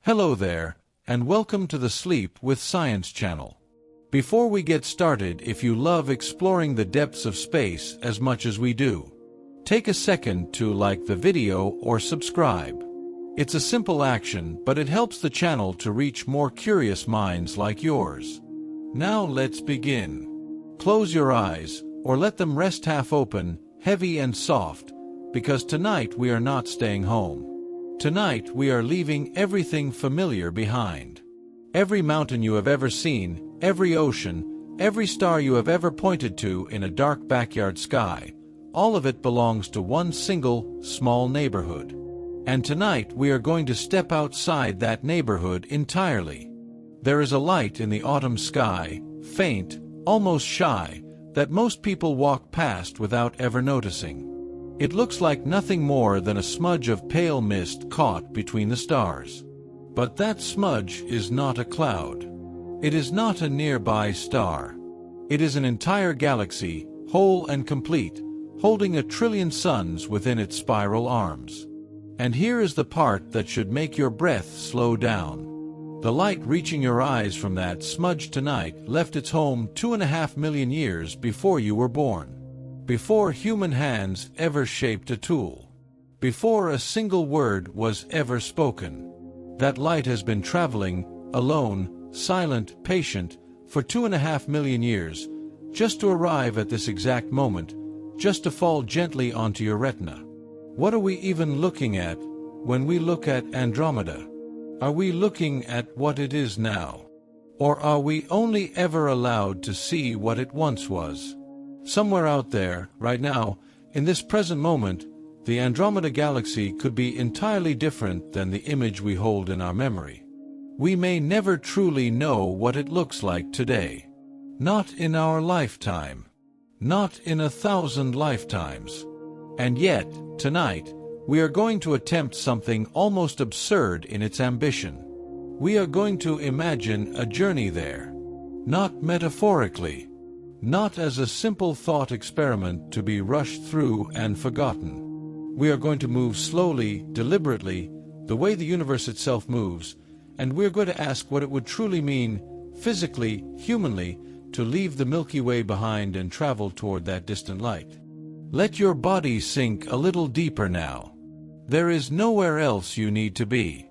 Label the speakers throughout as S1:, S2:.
S1: Hello there, and welcome to the Sleep with Science channel. Before we get started, if you love exploring the depths of space as much as we do, take a second to like the video or subscribe. It's a simple action, but it helps the channel to reach more curious minds like yours. Now let's begin. Close your eyes, or let them rest half open, heavy and soft, because tonight we are not staying home. Tonight we are leaving everything familiar behind. Every mountain you have ever seen, every ocean, every star you have ever pointed to in a dark backyard sky, all of it belongs to one single, small neighborhood. And tonight we are going to step outside that neighborhood entirely. There is a light in the autumn sky, faint, almost shy, that most people walk past without ever noticing. It looks like nothing more than a smudge of pale mist caught between the stars. But that smudge is not a cloud. It is not a nearby star. It is an entire galaxy, whole and complete, holding 1 trillion suns within its spiral arms. And here is the part that should make your breath slow down. The light reaching your eyes from that smudge tonight left its home 2.5 million years before you were born. Before human hands ever shaped a tool. Before a single word was ever spoken. That light has been traveling, alone, silent, patient, for 2.5 million years, just to arrive at this exact moment, just to fall gently onto your retina. What are we even looking at when we look at Andromeda? Are we looking at what it is now? Or are we only ever allowed to see what it once was? Somewhere out there, right now, in this present moment, the Andromeda Galaxy could be entirely different than the image we hold in our memory. We may never truly know what it looks like today. Not in our lifetime. Not in 1,000 lifetimes. And yet, tonight, we are going to attempt something almost absurd in its ambition. We are going to imagine a journey there. Not metaphorically. Not as a simple thought experiment to be rushed through and forgotten. We are going to move slowly, deliberately, the way the universe itself moves, and we are going to ask what it would truly mean, physically, humanly, to leave the Milky Way behind and travel toward that distant light. Let your body sink a little deeper now. There is nowhere else you need to be.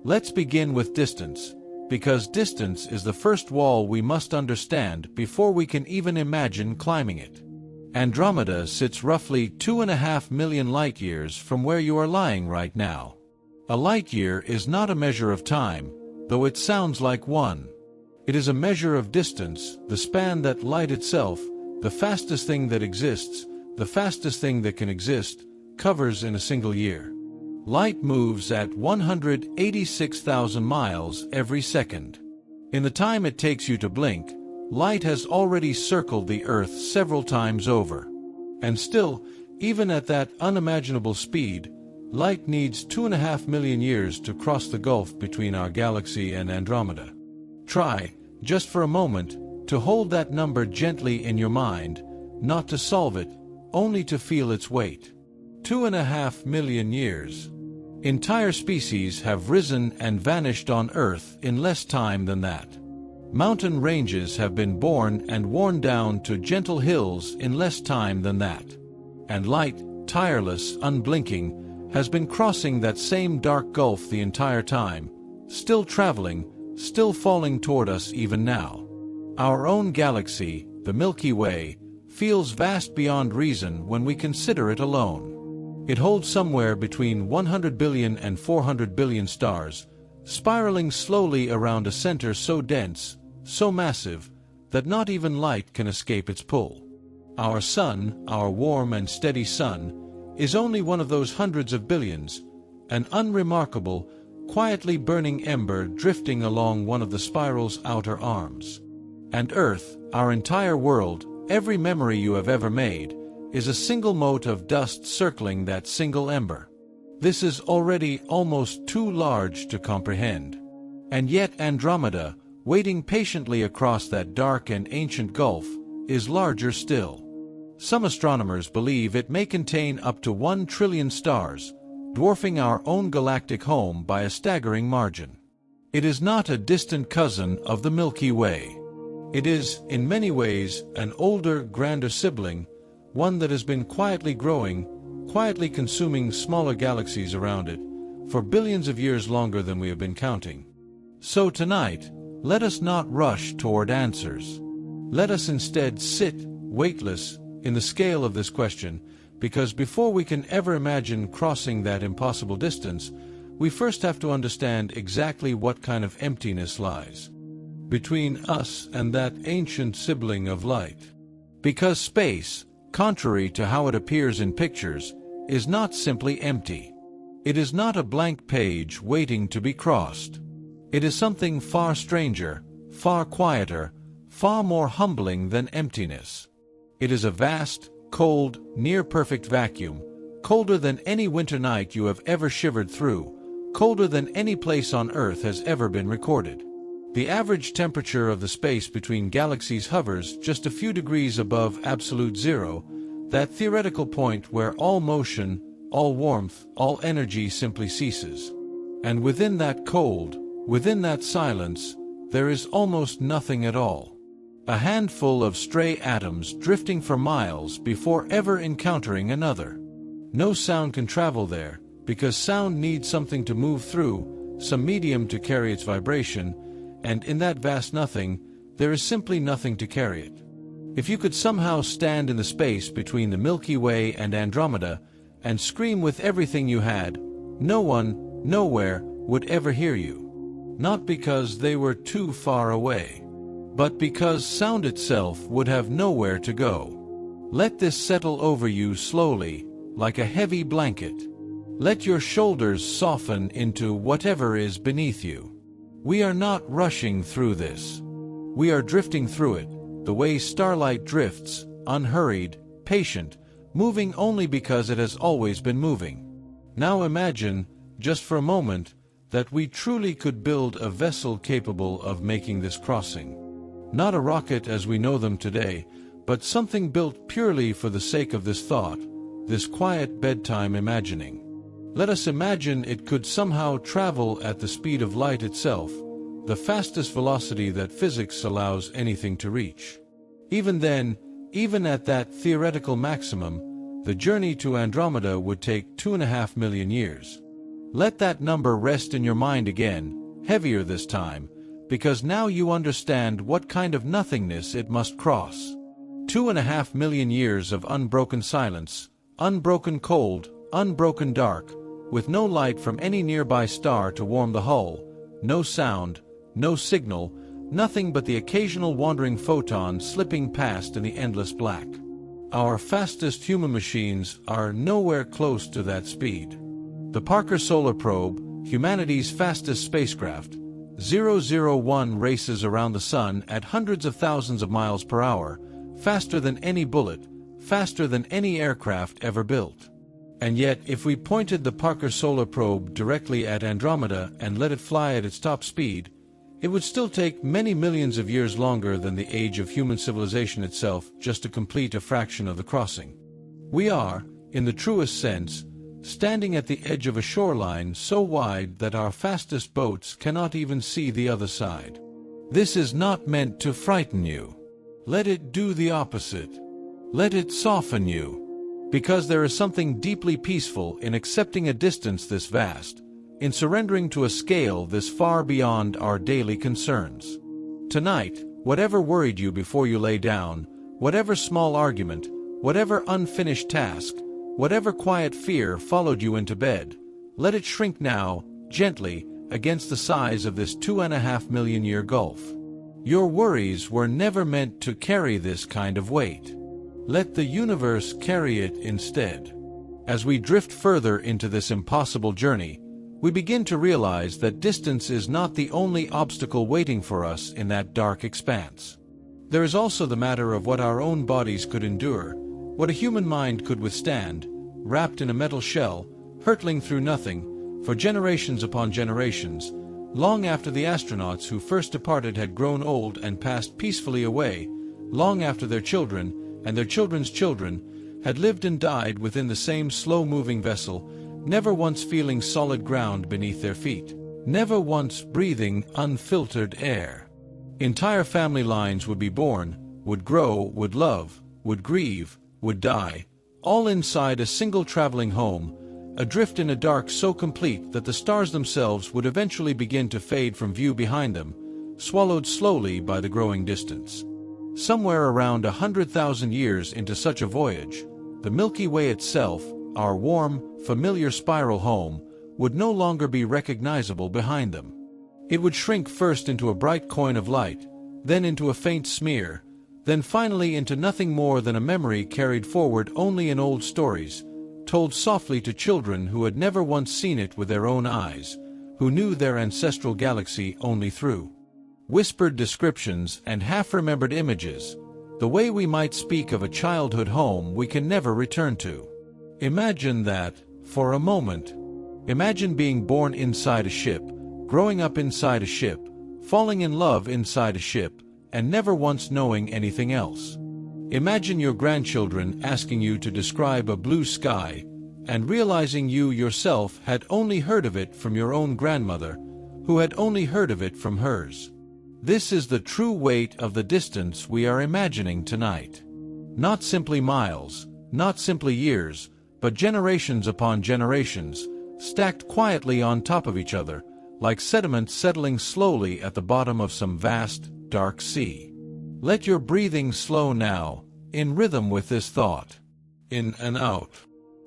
S1: Let's begin with distance. Because distance is the first wall we must understand before we can even imagine climbing it. Andromeda sits roughly 2.5 million light-years from where you are lying right now. A light-year is not a measure of time, though it sounds like one. It is a measure of distance, the span that light itself, the fastest thing that exists, the fastest thing that can exist, covers in a single year. Light moves at 186,000 miles every second. In the time it takes you to blink, light has already circled the Earth several times over. And still, even at that unimaginable speed, light needs 2.5 million years to cross the gulf between our galaxy and Andromeda. Try, just for a moment, to hold that number gently in your mind, not to solve it, only to feel its weight. 2.5 million years. Entire species have risen and vanished on Earth in less time than that. Mountain ranges have been born and worn down to gentle hills in less time than that. And light, tireless, unblinking, has been crossing that same dark gulf the entire time, still traveling, still falling toward us even now. Our own galaxy, the Milky Way, feels vast beyond reason when we consider it alone. It holds somewhere between 100 billion and 400 billion stars, spiraling slowly around a center so dense, so massive, that not even light can escape its pull. Our sun, our warm and steady sun, is only one of those hundreds of billions, an unremarkable, quietly burning ember drifting along one of the spiral's outer arms. And Earth, our entire world, every memory you have ever made, is a single mote of dust circling that single ember. This is already almost too large to comprehend. And yet Andromeda, waiting patiently across that dark and ancient gulf, is larger still. Some astronomers believe it may contain up to 1 trillion stars, dwarfing our own galactic home by a staggering margin. It is not a distant cousin of the Milky Way. It is, in many ways, an older, grander sibling, one that has been quietly growing, quietly consuming smaller galaxies around it, for billions of years longer than we have been counting. So tonight, let us not rush toward answers. Let us instead sit, weightless, in the scale of this question, because before we can ever imagine crossing that impossible distance, we first have to understand exactly what kind of emptiness lies between us and that ancient sibling of light. Because space, contrary to how it appears in pictures, is not simply empty. It is not a blank page waiting to be crossed. It is something far stranger, far quieter, far more humbling than emptiness. It is a vast, cold, near-perfect vacuum, colder than any winter night you have ever shivered through, colder than any place on Earth has ever been recorded. The average temperature of the space between galaxies hovers just a few degrees above absolute zero, that theoretical point where all motion, all warmth, all energy simply ceases. And within that cold, within that silence, there is almost nothing at all. A handful of stray atoms drifting for miles before ever encountering another. No sound can travel there, because sound needs something to move through, some medium to carry its vibration, and in that vast nothing, there is simply nothing to carry it. If you could somehow stand in the space between the Milky Way and Andromeda, and scream with everything you had, no one, nowhere, would ever hear you. Not because they were too far away, but because sound itself would have nowhere to go. Let this settle over you slowly, like a heavy blanket. Let your shoulders soften into whatever is beneath you. We are not rushing through this. We are drifting through it, the way starlight drifts, unhurried, patient, moving only because it has always been moving. Now imagine, just for a moment, that we truly could build a vessel capable of making this crossing. Not a rocket as we know them today, but something built purely for the sake of this thought, this quiet bedtime imagining. Let us imagine it could somehow travel at the speed of light itself, the fastest velocity that physics allows anything to reach. Even then, even at that theoretical maximum, the journey to Andromeda would take 2.5 million years. Let that number rest in your mind again, heavier this time, because now you understand what kind of nothingness it must cross. 2.5 million years of unbroken silence, unbroken cold, unbroken dark, with no light from any nearby star to warm the hull, no sound, no signal, nothing but the occasional wandering photon slipping past in the endless black. Our fastest human machines are nowhere close to that speed. The Parker Solar Probe, humanity's fastest spacecraft, 001 races around the Sun at hundreds of thousands of miles per hour, faster than any bullet, faster than any aircraft ever built. And yet, if we pointed the Parker Solar Probe directly at Andromeda and let it fly at its top speed, it would still take many millions of years longer than the age of human civilization itself just to complete a fraction of the crossing. We are, in the truest sense, standing at the edge of a shoreline so wide that our fastest boats cannot even see the other side. This is not meant to frighten you. Let it do the opposite. Let it soften you. Because there is something deeply peaceful in accepting a distance this vast, in surrendering to a scale this far beyond our daily concerns. Tonight, whatever worried you before you lay down, whatever small argument, whatever unfinished task, whatever quiet fear followed you into bed, let it shrink now, gently, against the size of this 2.5 million year gulf. Your worries were never meant to carry this kind of weight. Let the universe carry it instead. As we drift further into this impossible journey, we begin to realize that distance is not the only obstacle waiting for us in that dark expanse. There is also the matter of what our own bodies could endure, what a human mind could withstand, wrapped in a metal shell, hurtling through nothing, for generations upon generations, long after the astronauts who first departed had grown old and passed peacefully away, long after their children, and their children's children, had lived and died within the same slow-moving vessel, never once feeling solid ground beneath their feet. never once breathing unfiltered air. Entire family lines would be born, would grow, would love, would grieve, would die, all inside a single traveling home, adrift in a dark so complete that the stars themselves would eventually begin to fade from view behind them, swallowed slowly by the growing distance. Somewhere around 100,000 years into such a voyage, the Milky Way itself, our warm, familiar spiral home, would no longer be recognizable behind them. It would shrink first into a bright coin of light, then into a faint smear, then finally into nothing more than a memory carried forward only in old stories, told softly to children who had never once seen it with their own eyes, who knew their ancestral galaxy only through whispered descriptions and half-remembered images, the way we might speak of a childhood home we can never return to. Imagine that, for a moment. Imagine being born inside a ship, growing up inside a ship, falling in love inside a ship, and never once knowing anything else. Imagine your grandchildren asking you to describe a blue sky, and realizing you yourself had only heard of it from your own grandmother, who had only heard of it from hers. This is the true weight of the distance we are imagining tonight. Not simply miles, not simply years, but generations upon generations, stacked quietly on top of each other, like sediment settling slowly at the bottom of some vast, dark sea. Let your breathing slow now, in rhythm with this thought. In and out.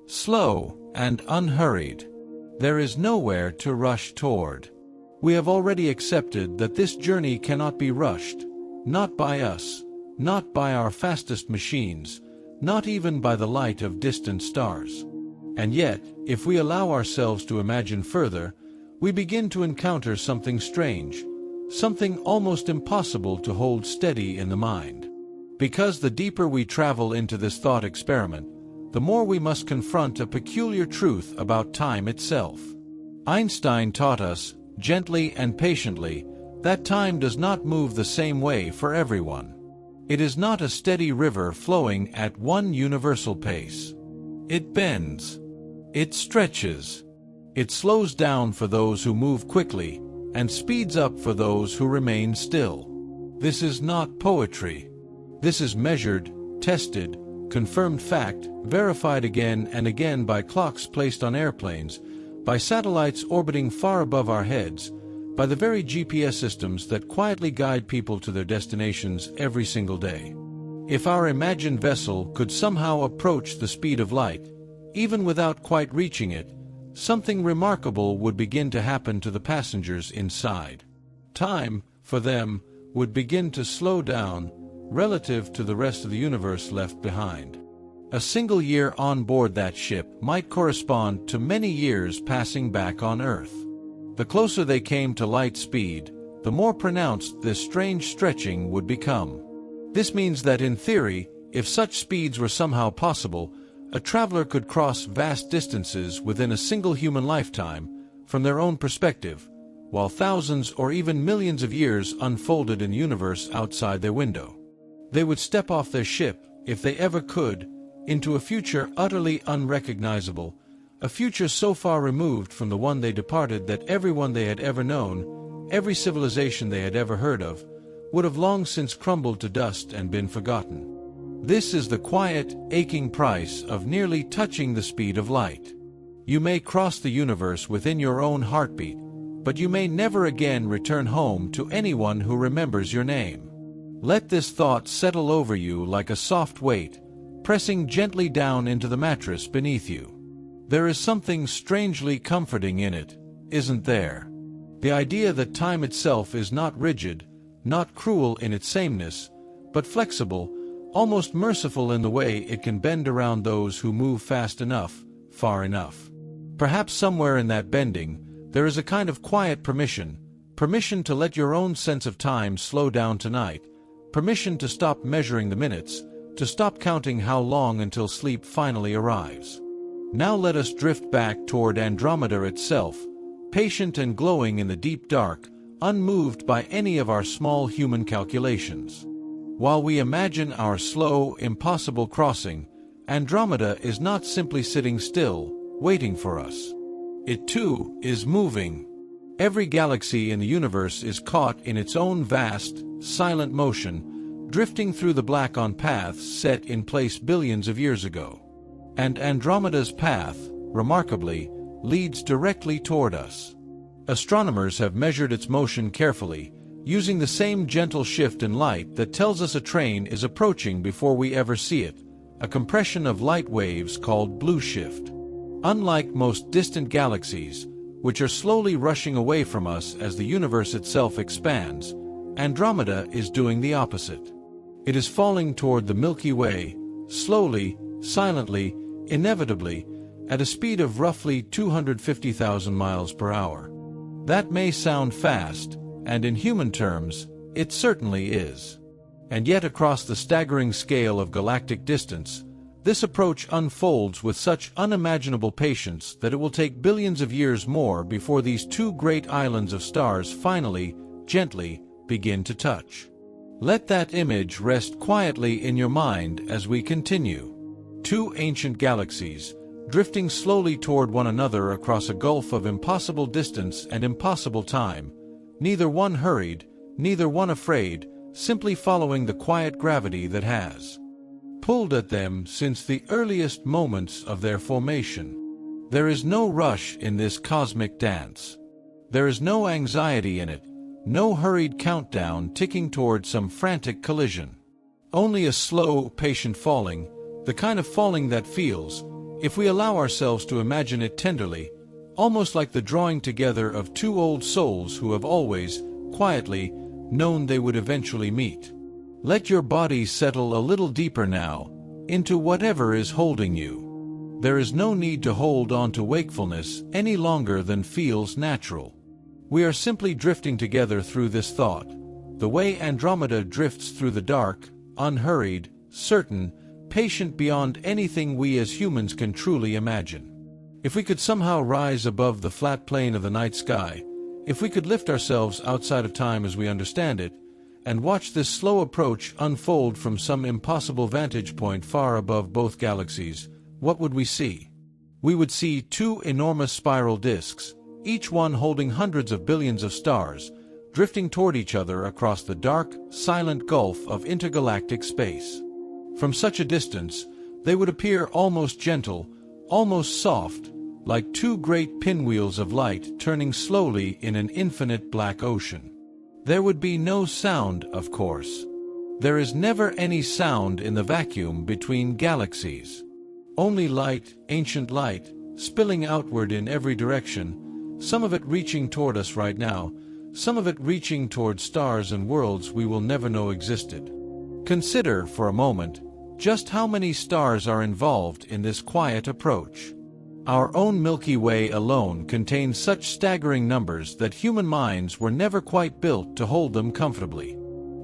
S1: Slow and unhurried. There is nowhere to rush toward. We have already accepted that this journey cannot be rushed, not by us, not by our fastest machines, not even by the light of distant stars. And yet, if we allow ourselves to imagine further, we begin to encounter something strange, something almost impossible to hold steady in the mind. Because the deeper we travel into this thought experiment, the more we must confront a peculiar truth about time itself. Einstein taught us, gently and patiently, that time does not move the same way for everyone. It is not a steady river flowing at one universal pace. It bends. It stretches. It slows down for those who move quickly, and speeds up for those who remain still. This is not poetry. This is measured, tested, confirmed fact, verified again and again by clocks placed on airplanes, by satellites orbiting far above our heads, by the very GPS systems that quietly guide people to their destinations every single day. If our imagined vessel could somehow approach the speed of light, even without quite reaching it, something remarkable would begin to happen to the passengers inside. Time, for them, would begin to slow down relative to the rest of the universe left behind. A single year on board that ship might correspond to many years passing back on Earth. The closer they came to light speed, the more pronounced this strange stretching would become. This means that in theory, if such speeds were somehow possible, a traveler could cross vast distances within a single human lifetime, from their own perspective, while thousands or even millions of years unfolded in the universe outside their window. They would step off their ship, if they ever could, into a future utterly unrecognizable, a future so far removed from the one they departed that everyone they had ever known, every civilization they had ever heard of, would have long since crumbled to dust and been forgotten. This is the quiet, aching price of nearly touching the speed of light. You may cross the universe within your own heartbeat, but you may never again return home to anyone who remembers your name. Let this thought settle over you like a soft weight, pressing gently down into the mattress beneath you. There is something strangely comforting in it, isn't there? The idea that time itself is not rigid, not cruel in its sameness, but flexible, almost merciful in the way it can bend around those who move fast enough, far enough. Perhaps somewhere in that bending, there is a kind of quiet permission to let your own sense of time slow down tonight, permission to stop measuring the minutes, to stop counting how long until sleep finally arrives. Now let us drift back toward Andromeda itself, patient and glowing in the deep dark, unmoved by any of our small human calculations. While we imagine our slow, impossible crossing, Andromeda is not simply sitting still, waiting for us. It too is moving. Every galaxy in the universe is caught in its own vast, silent motion, drifting through the black on paths set in place billions of years ago. And Andromeda's path, remarkably, leads directly toward us. Astronomers have measured its motion carefully, using the same gentle shift in light that tells us a train is approaching before we ever see it, a compression of light waves called blue shift. Unlike most distant galaxies, which are slowly rushing away from us as the universe itself expands, Andromeda is doing the opposite. It is falling toward the Milky Way, slowly, silently, inevitably, at a speed of roughly 250,000 miles per hour. That may sound fast, and in human terms, it certainly is. And yet across the staggering scale of galactic distance, this approach unfolds with such unimaginable patience that it will take billions of years more before these two great islands of stars finally, gently, begin to touch. Let that image rest quietly in your mind as we continue. Two ancient galaxies, drifting slowly toward one another across a gulf of impossible distance and impossible time, neither one hurried, neither one afraid, simply following the quiet gravity that has pulled at them since the earliest moments of their formation. There is no rush in this cosmic dance. There is no anxiety in it, no hurried countdown ticking toward some frantic collision. Only a slow, patient falling, the kind of falling that feels, if we allow ourselves to imagine it tenderly, almost like the drawing together of two old souls who have always, quietly, known they would eventually meet. Let your body settle a little deeper now, into whatever is holding you. There is no need to hold on to wakefulness any longer than feels natural. We are simply drifting together through this thought, the way Andromeda drifts through the dark, unhurried, certain, patient beyond anything we as humans can truly imagine. If we could somehow rise above the flat plane of the night sky, if we could lift ourselves outside of time as we understand it, and watch this slow approach unfold from some impossible vantage point far above both galaxies, what would we see? We would see two enormous spiral disks, each one holding hundreds of billions of stars, drifting toward each other across the dark, silent gulf of intergalactic space. From such a distance, they would appear almost gentle, almost soft, like two great pinwheels of light turning slowly in an infinite black ocean. There would be no sound, of course. There is never any sound in the vacuum between galaxies. Only light, ancient light, spilling outward in every direction, some of it reaching toward us right now, some of it reaching toward stars and worlds we will never know existed. Consider, for a moment, just how many stars are involved in this quiet approach. Our own Milky Way alone contains such staggering numbers that human minds were never quite built to hold them comfortably.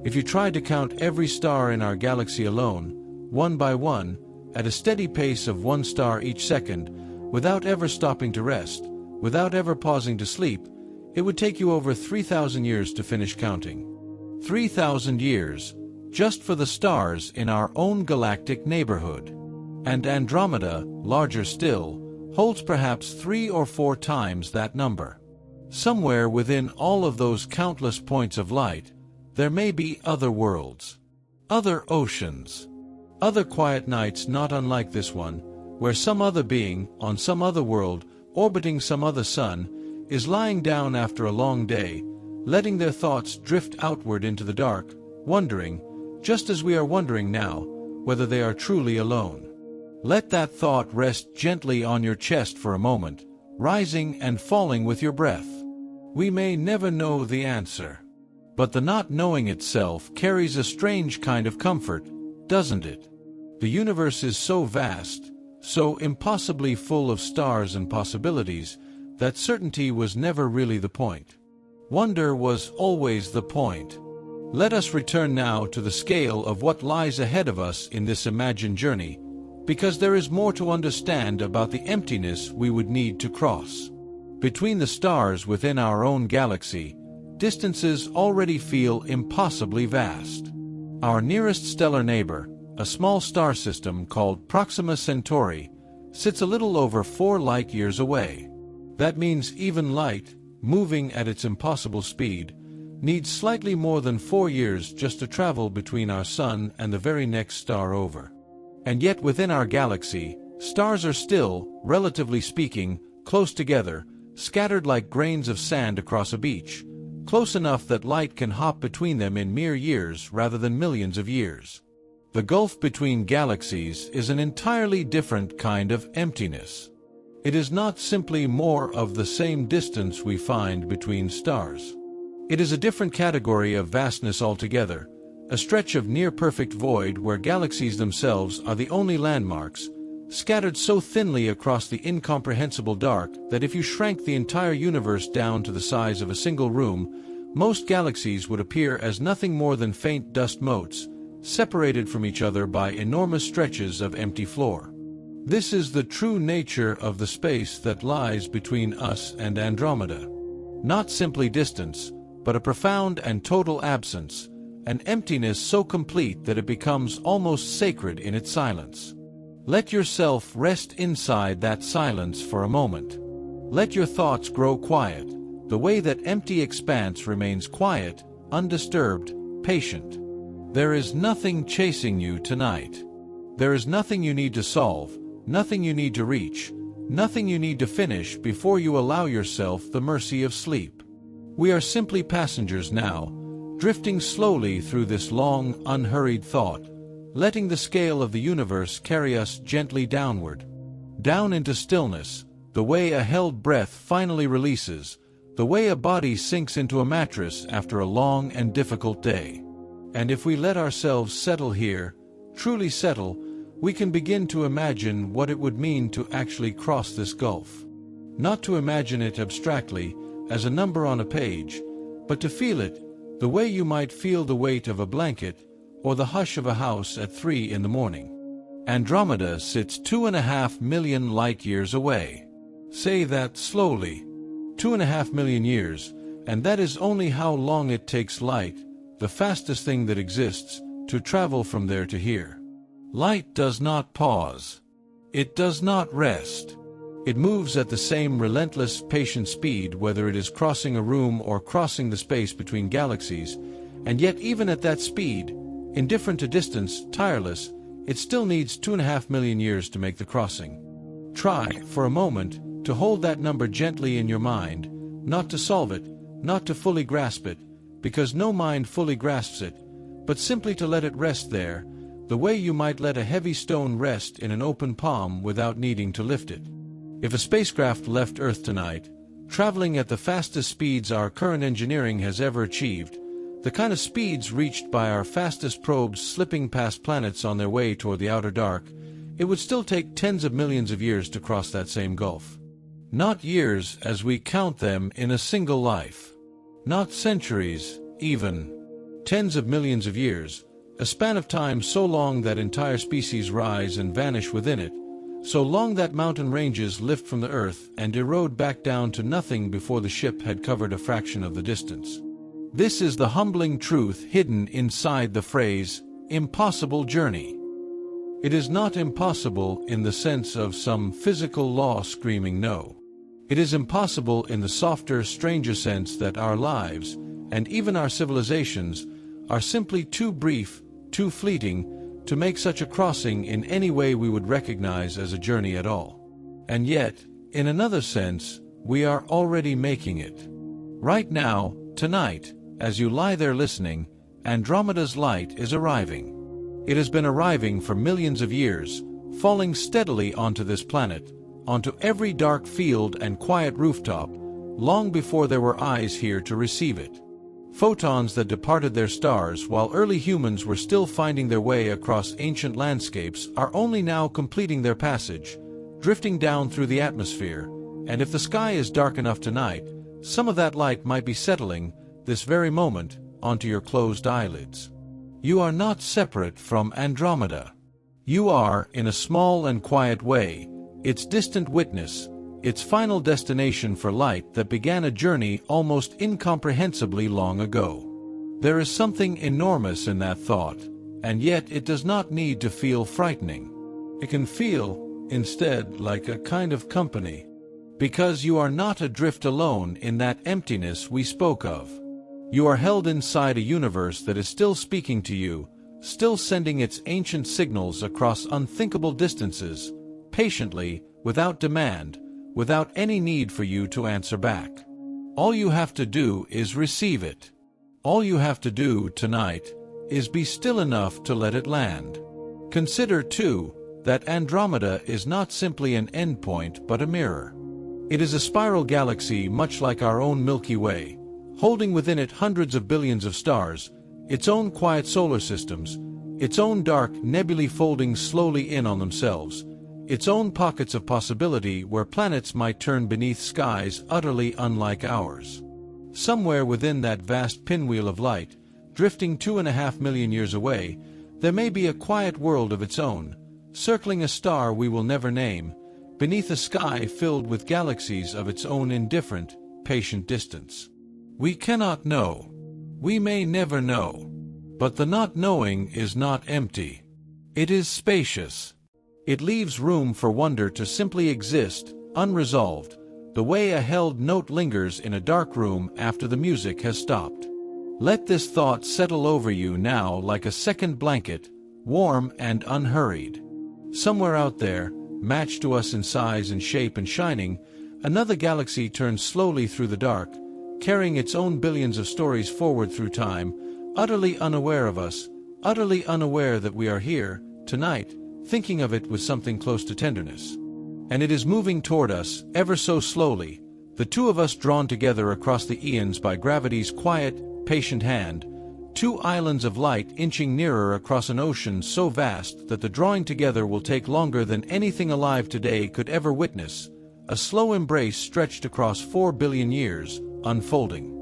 S1: If you tried to count every star in our galaxy alone, one by one, at a steady pace of one star each second, without ever stopping to rest, without ever pausing to sleep, it would take you over 3,000 years to finish counting. 3,000 years, just for the stars in our own galactic neighborhood. And Andromeda, larger still, holds perhaps 3 or 4 times that number. Somewhere within all of those countless points of light, there may be other worlds, other oceans, other quiet nights not unlike this one, where some other being, on some other world, orbiting some other sun, is lying down after a long day, letting their thoughts drift outward into the dark, wondering, just as we are wondering now, whether they are truly alone. Let that thought rest gently on your chest for a moment, rising and falling with your breath. We may never know the answer. But the not knowing itself carries a strange kind of comfort, doesn't it? The universe is so vast, so impossibly full of stars and possibilities, that certainty was never really the point. Wonder was always the point. Let us return now to the scale of what lies ahead of us in this imagined journey, because there is more to understand about the emptiness we would need to cross. Between the stars within our own galaxy, distances already feel impossibly vast. Our nearest stellar neighbor, a small star system called Proxima Centauri, sits a little over 4 light-years away. That means even light, moving at its impossible speed, needs slightly more than 4 years just to travel between our Sun and the very next star over. And yet within our galaxy, stars are still, relatively speaking, close together, scattered like grains of sand across a beach, close enough that light can hop between them in mere years rather than millions of years. The gulf between galaxies is an entirely different kind of emptiness. It is not simply more of the same distance we find between stars. It is a different category of vastness altogether, a stretch of near-perfect void where galaxies themselves are the only landmarks, scattered so thinly across the incomprehensible dark that if you shrank the entire universe down to the size of a single room, most galaxies would appear as nothing more than faint dust motes, separated from each other by enormous stretches of empty floor. This is the true nature of the space that lies between us and Andromeda. Not simply distance, but a profound and total absence, an emptiness so complete that it becomes almost sacred in its silence. Let yourself rest inside that silence for a moment. Let your thoughts grow quiet, the way that empty expanse remains quiet, undisturbed, patient. There is nothing chasing you tonight. There is nothing you need to solve, nothing you need to reach, nothing you need to finish before you allow yourself the mercy of sleep. We are simply passengers now, drifting slowly through this long, unhurried thought, letting the scale of the universe carry us gently downward, down into stillness, the way a held breath finally releases, the way a body sinks into a mattress after a long and difficult day. And if we let ourselves settle here, truly settle, we can begin to imagine what it would mean to actually cross this gulf. Not to imagine it abstractly, as a number on a page, but to feel it, the way you might feel the weight of a blanket, or the hush of a house at 3 in the morning. Andromeda sits 2.5 million light-years away. Say that slowly. 2.5 million years, and that is only how long it takes light, the fastest thing that exists, to travel from there to here. Light does not pause. It does not rest. It moves at the same relentless, patient speed whether it is crossing a room or crossing the space between galaxies, and yet even at that speed, indifferent to distance, tireless, it still needs 2.5 million years to make the crossing. Try, for a moment, to hold that number gently in your mind, not to solve it, not to fully grasp it, because no mind fully grasps it, but simply to let it rest there, the way you might let a heavy stone rest in an open palm without needing to lift it. If a spacecraft left Earth tonight, traveling at the fastest speeds our current engineering has ever achieved, the kind of speeds reached by our fastest probes slipping past planets on their way toward the outer dark, it would still take tens of millions of years to cross that same gulf. Not years as we count them in a single life. Not centuries, even. Tens of millions of years, a span of time so long that entire species rise and vanish within it, so long that mountain ranges lift from the Earth and erode back down to nothing before the ship had covered a fraction of the distance. This is the humbling truth hidden inside the phrase, impossible journey. It is not impossible in the sense of some physical law screaming no. It is impossible in the softer, stranger sense that our lives, and even our civilizations, are simply too brief, too fleeting, to make such a crossing in any way we would recognize as a journey at all. And yet, in another sense, we are already making it. Right now, tonight, as you lie there listening, Andromeda's light is arriving. It has been arriving for millions of years, falling steadily onto this planet, onto every dark field and quiet rooftop, long before there were eyes here to receive it. Photons that departed their stars while early humans were still finding their way across ancient landscapes are only now completing their passage, drifting down through the atmosphere, and if the sky is dark enough tonight, some of that light might be settling, this very moment, onto your closed eyelids. You are not separate from Andromeda. You are, in a small and quiet way, its distant witness, its final destination for light that began a journey almost incomprehensibly long ago. There is something enormous in that thought, and yet it does not need to feel frightening. It can feel, instead, like a kind of company. Because you are not adrift alone in that emptiness we spoke of. You are held inside a universe that is still speaking to you, still sending its ancient signals across unthinkable distances, patiently, without demand, without any need for you to answer back. All you have to do is receive it. All you have to do tonight is be still enough to let it land. Consider, too, that Andromeda is not simply an endpoint but a mirror. It is a spiral galaxy much like our own Milky Way, holding within it hundreds of billions of stars, its own quiet solar systems, its own dark nebulae folding slowly in on themselves, its own pockets of possibility where planets might turn beneath skies utterly unlike ours. Somewhere within that vast pinwheel of light, drifting 2.5 million years away, there may be a quiet world of its own, circling a star we will never name, beneath a sky filled with galaxies of its own indifferent, patient distance. We cannot know. We may never know. But the not knowing is not empty. It is spacious. It leaves room for wonder to simply exist, unresolved, the way a held note lingers in a dark room after the music has stopped. Let this thought settle over you now like a second blanket, warm and unhurried. Somewhere out there, matched to us in size and shape and shining, another galaxy turns slowly through the dark, carrying its own billions of stories forward through time, utterly unaware of us, utterly unaware that we are here, tonight, thinking of it with something close to tenderness. And it is moving toward us, ever so slowly, the two of us drawn together across the eons by gravity's quiet, patient hand, two islands of light inching nearer across an ocean so vast that the drawing together will take longer than anything alive today could ever witness, a slow embrace stretched across 4 billion years, unfolding.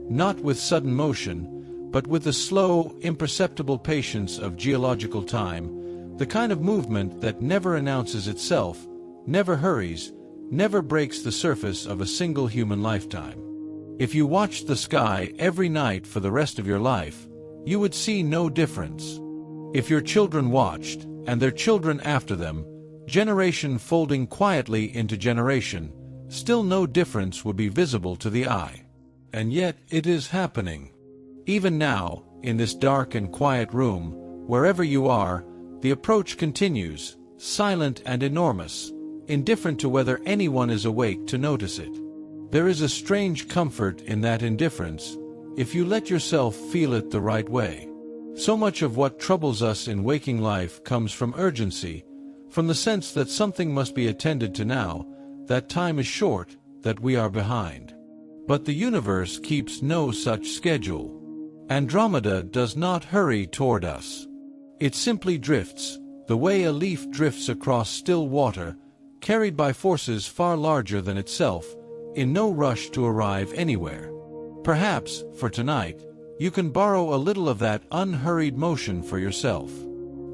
S1: Not with sudden motion, but with the slow, imperceptible patience of geological time, the kind of movement that never announces itself, never hurries, never breaks the surface of a single human lifetime. If you watched the sky every night for the rest of your life, you would see no difference. If your children watched, and their children after them, generation folding quietly into generation, still no difference would be visible to the eye. And yet it is happening. Even now, in this dark and quiet room, wherever you are, the approach continues, silent and enormous, indifferent to whether anyone is awake to notice it. There is a strange comfort in that indifference, if you let yourself feel it the right way. So much of what troubles us in waking life comes from urgency, from the sense that something must be attended to now, that time is short, that we are behind. But the universe keeps no such schedule. Andromeda does not hurry toward us. It simply drifts, the way a leaf drifts across still water, carried by forces far larger than itself, in no rush to arrive anywhere. Perhaps, for tonight, you can borrow a little of that unhurried motion for yourself.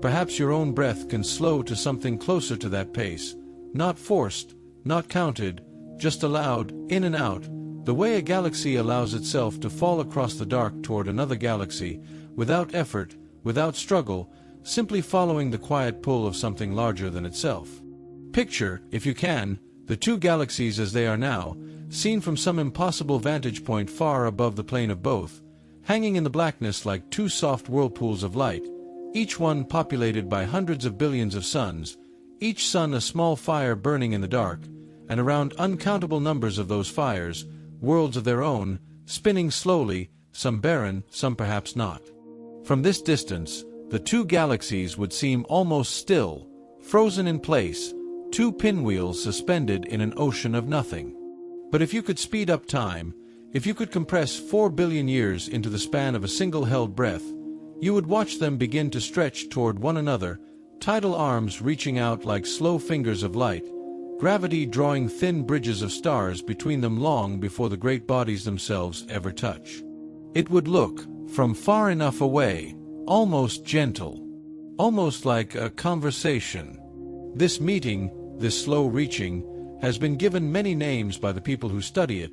S1: Perhaps your own breath can slow to something closer to that pace, not forced, not counted, just allowed, in and out, the way a galaxy allows itself to fall across the dark toward another galaxy, without effort, without struggle, simply following the quiet pull of something larger than itself. Picture, if you can, the two galaxies as they are now, seen from some impossible vantage point far above the plane of both, hanging in the blackness like two soft whirlpools of light, each one populated by hundreds of billions of suns, each sun a small fire burning in the dark, and around uncountable numbers of those fires, worlds of their own, spinning slowly, some barren, some perhaps not. From this distance, the two galaxies would seem almost still, frozen in place, two pinwheels suspended in an ocean of nothing. But if you could speed up time, if you could compress 4 billion years into the span of a single held breath, you would watch them begin to stretch toward one another, tidal arms reaching out like slow fingers of light, gravity drawing thin bridges of stars between them long before the great bodies themselves ever touch. It would look, from far enough away, almost gentle, almost like a conversation. This meeting, this slow reaching, has been given many names by the people who study it,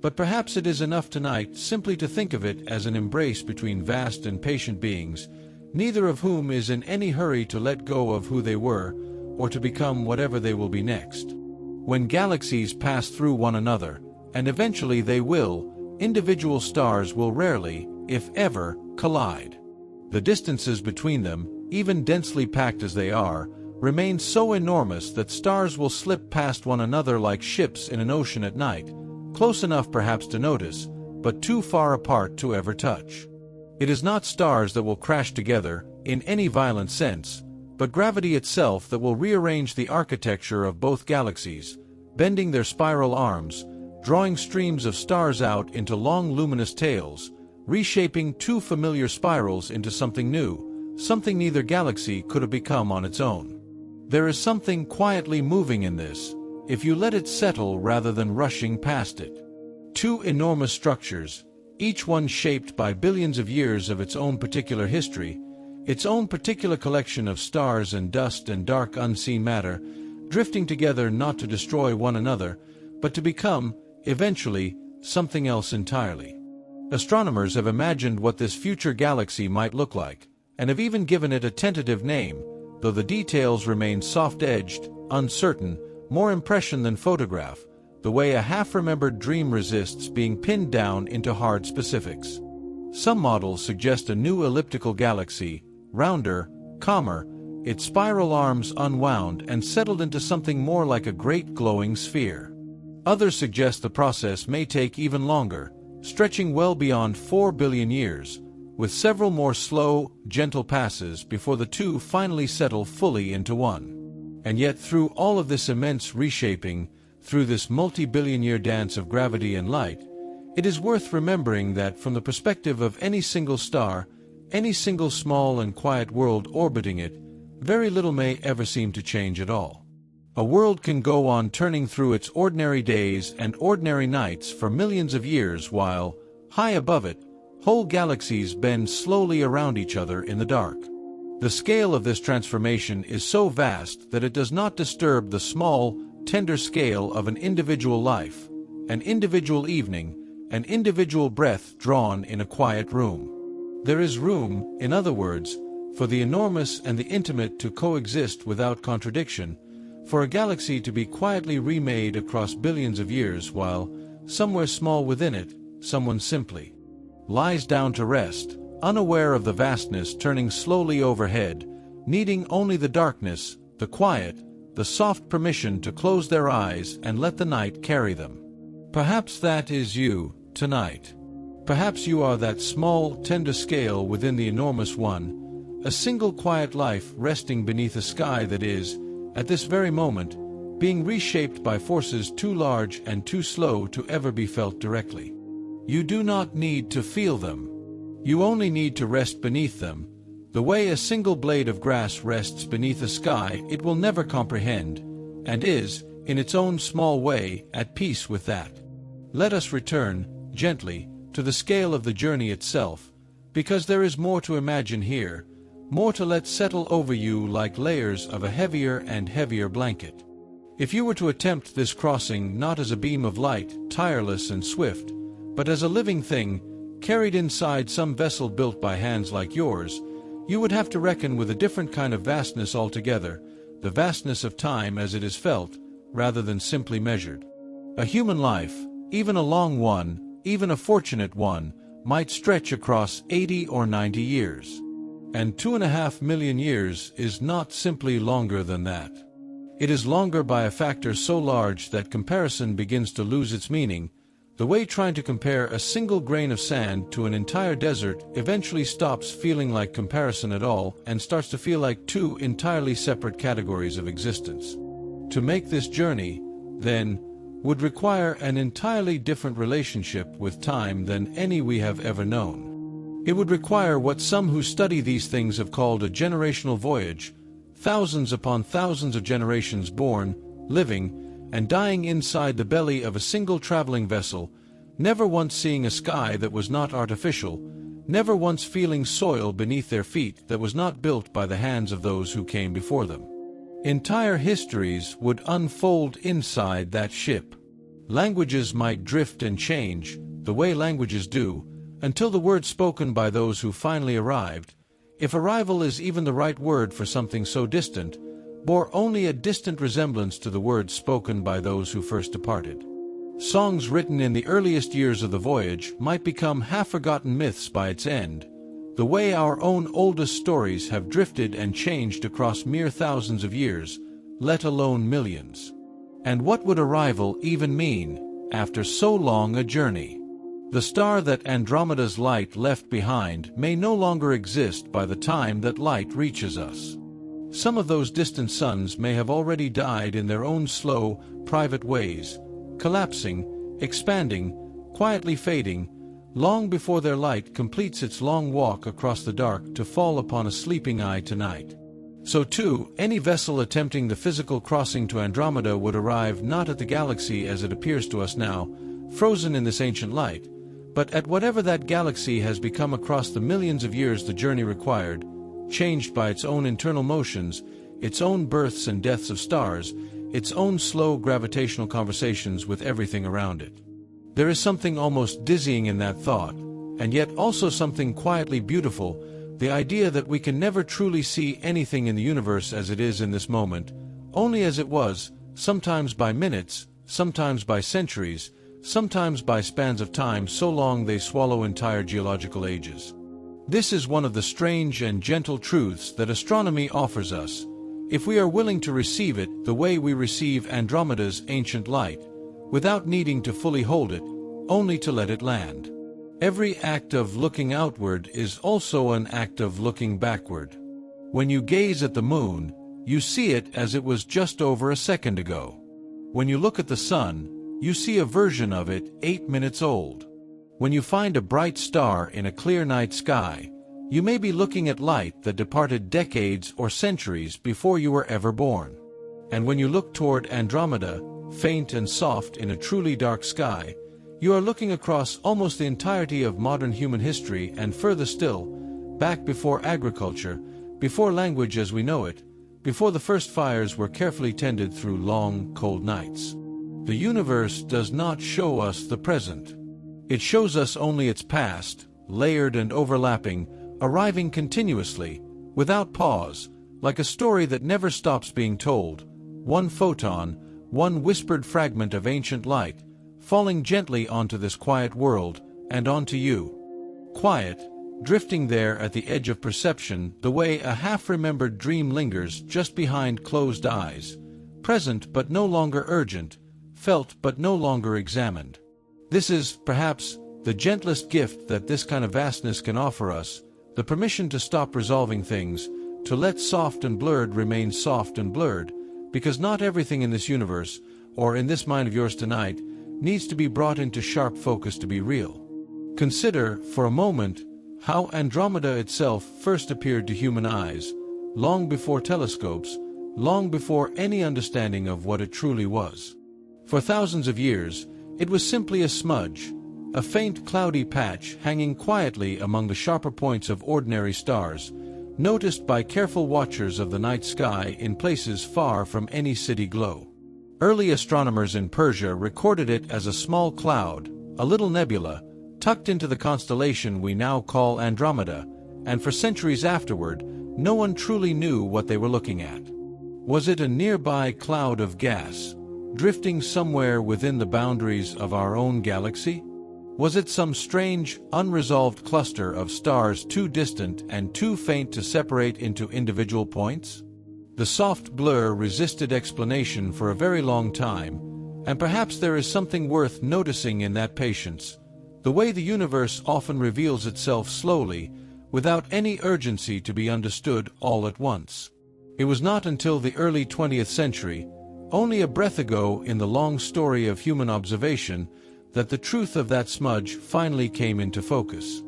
S1: but perhaps it is enough tonight simply to think of it as an embrace between vast and patient beings, neither of whom is in any hurry to let go of who they were, or to become whatever they will be next. When galaxies pass through one another, and eventually they will, individual stars will rarely, if ever, collide. The distances between them, even densely packed as they are, remain so enormous that stars will slip past one another like ships in an ocean at night, close enough perhaps to notice, but too far apart to ever touch. It is not stars that will crash together, in any violent sense, but gravity itself that will rearrange the architecture of both galaxies, bending their spiral arms, drawing streams of stars out into long luminous tails, reshaping two familiar spirals into something new, something neither galaxy could have become on its own. There is something quietly moving in this, if you let it settle rather than rushing past it. Two enormous structures, each one shaped by billions of years of its own particular history, its own particular collection of stars and dust and dark unseen matter, drifting together not to destroy one another, but to become, eventually, something else entirely. Astronomers have imagined what this future galaxy might look like, and have even given it a tentative name, though the details remain soft-edged, uncertain, more impression than photograph, the way a half-remembered dream resists being pinned down into hard specifics. Some models suggest a new elliptical galaxy, rounder, calmer, its spiral arms unwound and settled into something more like a great glowing sphere. Others suggest the process may take even longer, stretching well beyond 4 billion years, with several more slow, gentle passes before the two finally settle fully into one. And yet through all of this immense reshaping, through this multi-billion-year dance of gravity and light, it is worth remembering that from the perspective of any single star, any single small and quiet world orbiting it, very little may ever seem to change at all. A world can go on turning through its ordinary days and ordinary nights for millions of years while, high above it, whole galaxies bend slowly around each other in the dark. The scale of this transformation is so vast that it does not disturb the small, tender scale of an individual life, an individual evening, an individual breath drawn in a quiet room. There is room, in other words, for the enormous and the intimate to coexist without contradiction, for a galaxy to be quietly remade across billions of years while, somewhere small within it, someone simply lies down to rest, unaware of the vastness turning slowly overhead, needing only the darkness, the quiet, the soft permission to close their eyes and let the night carry them. Perhaps that is you, tonight. Perhaps you are that small, tender scale within the enormous one, a single quiet life resting beneath a sky that is, at this very moment, being reshaped by forces too large and too slow to ever be felt directly. You do not need to feel them. You only need to rest beneath them, the way a single blade of grass rests beneath a sky it will never comprehend, and is, in its own small way, at peace with that. Let us return, gently, to the scale of the journey itself, because there is more to imagine here, more to let settle over you like layers of a heavier and heavier blanket. If you were to attempt this crossing not as a beam of light, tireless and swift, but as a living thing, carried inside some vessel built by hands like yours, you would have to reckon with a different kind of vastness altogether, the vastness of time as it is felt, rather than simply measured. A human life, even a long one, even a fortunate one, might stretch across 80 or 90 years. And 2.5 million years is not simply longer than that. It is longer by a factor so large that comparison begins to lose its meaning, the way trying to compare a single grain of sand to an entire desert eventually stops feeling like comparison at all and starts to feel like two entirely separate categories of existence. To make this journey, then, would require an entirely different relationship with time than any we have ever known. It would require what some who study these things have called a generational voyage, thousands upon thousands of generations born, living, and dying inside the belly of a single traveling vessel, never once seeing a sky that was not artificial, never once feeling soil beneath their feet that was not built by the hands of those who came before them. Entire histories would unfold inside that ship. Languages might drift and change, the way languages do, until the word spoken by those who finally arrived, if arrival is even the right word for something so distant, bore only a distant resemblance to the words spoken by those who first departed. Songs written in the earliest years of the voyage might become half-forgotten myths by its end, the way our own oldest stories have drifted and changed across mere thousands of years, let alone millions. And what would arrival even mean, after so long a journey? The star that Andromeda's light left behind may no longer exist by the time that light reaches us. Some of those distant suns may have already died in their own slow, private ways, collapsing, expanding, quietly fading, long before their light completes its long walk across the dark to fall upon a sleeping eye tonight. So too, any vessel attempting the physical crossing to Andromeda would arrive not at the galaxy as it appears to us now, frozen in this ancient light, but at whatever that galaxy has become across the millions of years the journey required, changed by its own internal motions, its own births and deaths of stars, its own slow gravitational conversations with everything around it. There is something almost dizzying in that thought, and yet also something quietly beautiful, the idea that we can never truly see anything in the universe as it is in this moment, only as it was, sometimes by minutes, sometimes by centuries, sometimes by spans of time so long they swallow entire geological ages. This is one of the strange and gentle truths that astronomy offers us, if we are willing to receive it the way we receive Andromeda's ancient light, without needing to fully hold it, only to let it land. Every act of looking outward is also an act of looking backward. When you gaze at the moon, you see it as it was just over a second ago. When you look at the sun, you see a version of it 8 minutes old. When you find a bright star in a clear night sky, you may be looking at light that departed decades or centuries before you were ever born. And when you look toward Andromeda, faint and soft in a truly dark sky, you are looking across almost the entirety of modern human history and further still, back before agriculture, before language as we know it, before the first fires were carefully tended through long, cold nights. The universe does not show us the present. It shows us only its past, layered and overlapping, arriving continuously, without pause, like a story that never stops being told, one photon, one whispered fragment of ancient light, falling gently onto this quiet world, and onto you. Quiet, drifting there at the edge of perception the way a half-remembered dream lingers just behind closed eyes, present but no longer urgent, felt but no longer examined. This is, perhaps, the gentlest gift that this kind of vastness can offer us, the permission to stop resolving things, to let soft and blurred remain soft and blurred, because not everything in this universe, or in this mind of yours tonight, needs to be brought into sharp focus to be real. Consider, for a moment, how Andromeda itself first appeared to human eyes, long before telescopes, long before any understanding of what it truly was. For thousands of years, it was simply a smudge, a faint cloudy patch hanging quietly among the sharper points of ordinary stars, noticed by careful watchers of the night sky in places far from any city glow. Early astronomers in Persia recorded it as a small cloud, a little nebula, tucked into the constellation we now call Andromeda, and for centuries afterward, no one truly knew what they were looking at. Was it a nearby cloud of gas, drifting somewhere within the boundaries of our own galaxy? Was it some strange, unresolved cluster of stars too distant and too faint to separate into individual points? The soft blur resisted explanation for a very long time, and perhaps there is something worth noticing in that patience, the way the universe often reveals itself slowly, without any urgency to be understood all at once. It was not until the early 20th century, only a breath ago in the long story of human observation, that the truth of that smudge finally came into focus.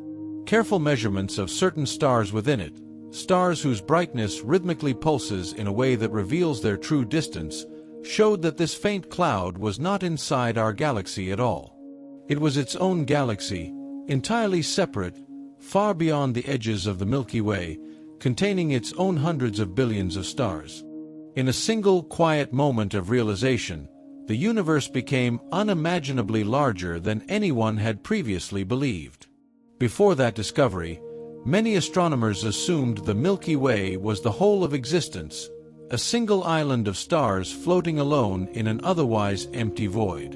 S1: Careful measurements of certain stars within it, stars whose brightness rhythmically pulses in a way that reveals their true distance, showed that this faint cloud was not inside our galaxy at all. It was its own galaxy, entirely separate, far beyond the edges of the Milky Way, containing its own hundreds of billions of stars. In a single quiet moment of realization, the universe became unimaginably larger than anyone had previously believed. Before that discovery, many astronomers assumed the Milky Way was the whole of existence, a single island of stars floating alone in an otherwise empty void.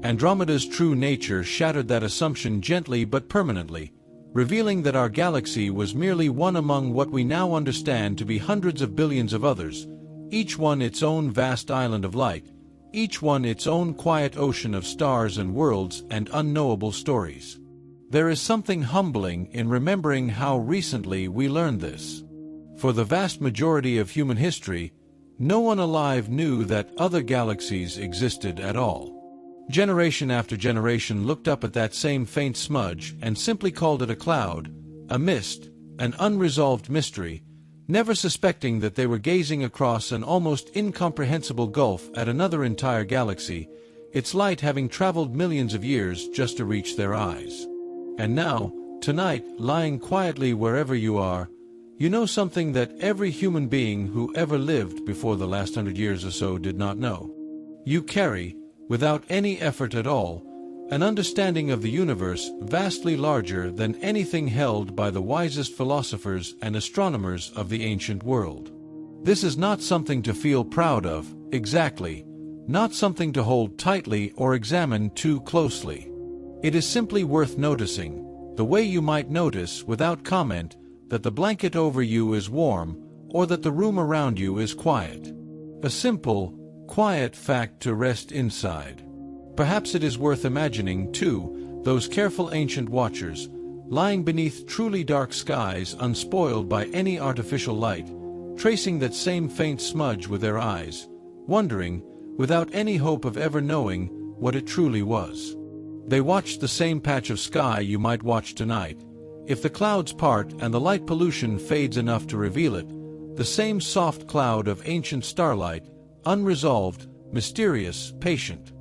S1: Andromeda's true nature shattered that assumption gently but permanently, revealing that our galaxy was merely one among what we now understand to be hundreds of billions of others, each one its own vast island of light, each one its own quiet ocean of stars and worlds and unknowable stories. There is something humbling in remembering how recently we learned this. For the vast majority of human history, no one alive knew that other galaxies existed at all. Generation after generation looked up at that same faint smudge and simply called it a cloud, a mist, an unresolved mystery, never suspecting that they were gazing across an almost incomprehensible gulf at another entire galaxy, its light having traveled millions of years just to reach their eyes. And now, tonight, lying quietly wherever you are, you know something that every human being who ever lived before the last 100 years or so did not know. You carry, without any effort at all, an understanding of the universe vastly larger than anything held by the wisest philosophers and astronomers of the ancient world. This is not something to feel proud of, exactly, not something to hold tightly or examine too closely. It is simply worth noticing, the way you might notice, without comment, that the blanket over you is warm, or that the room around you is quiet. A simple, quiet fact to rest inside. Perhaps it is worth imagining, too, those careful ancient watchers, lying beneath truly dark skies unspoiled by any artificial light, tracing that same faint smudge with their eyes, wondering, without any hope of ever knowing, what it truly was. They watched the same patch of sky you might watch tonight. If the clouds part and the light pollution fades enough to reveal it, the same soft cloud of ancient starlight, unresolved, mysterious, patient.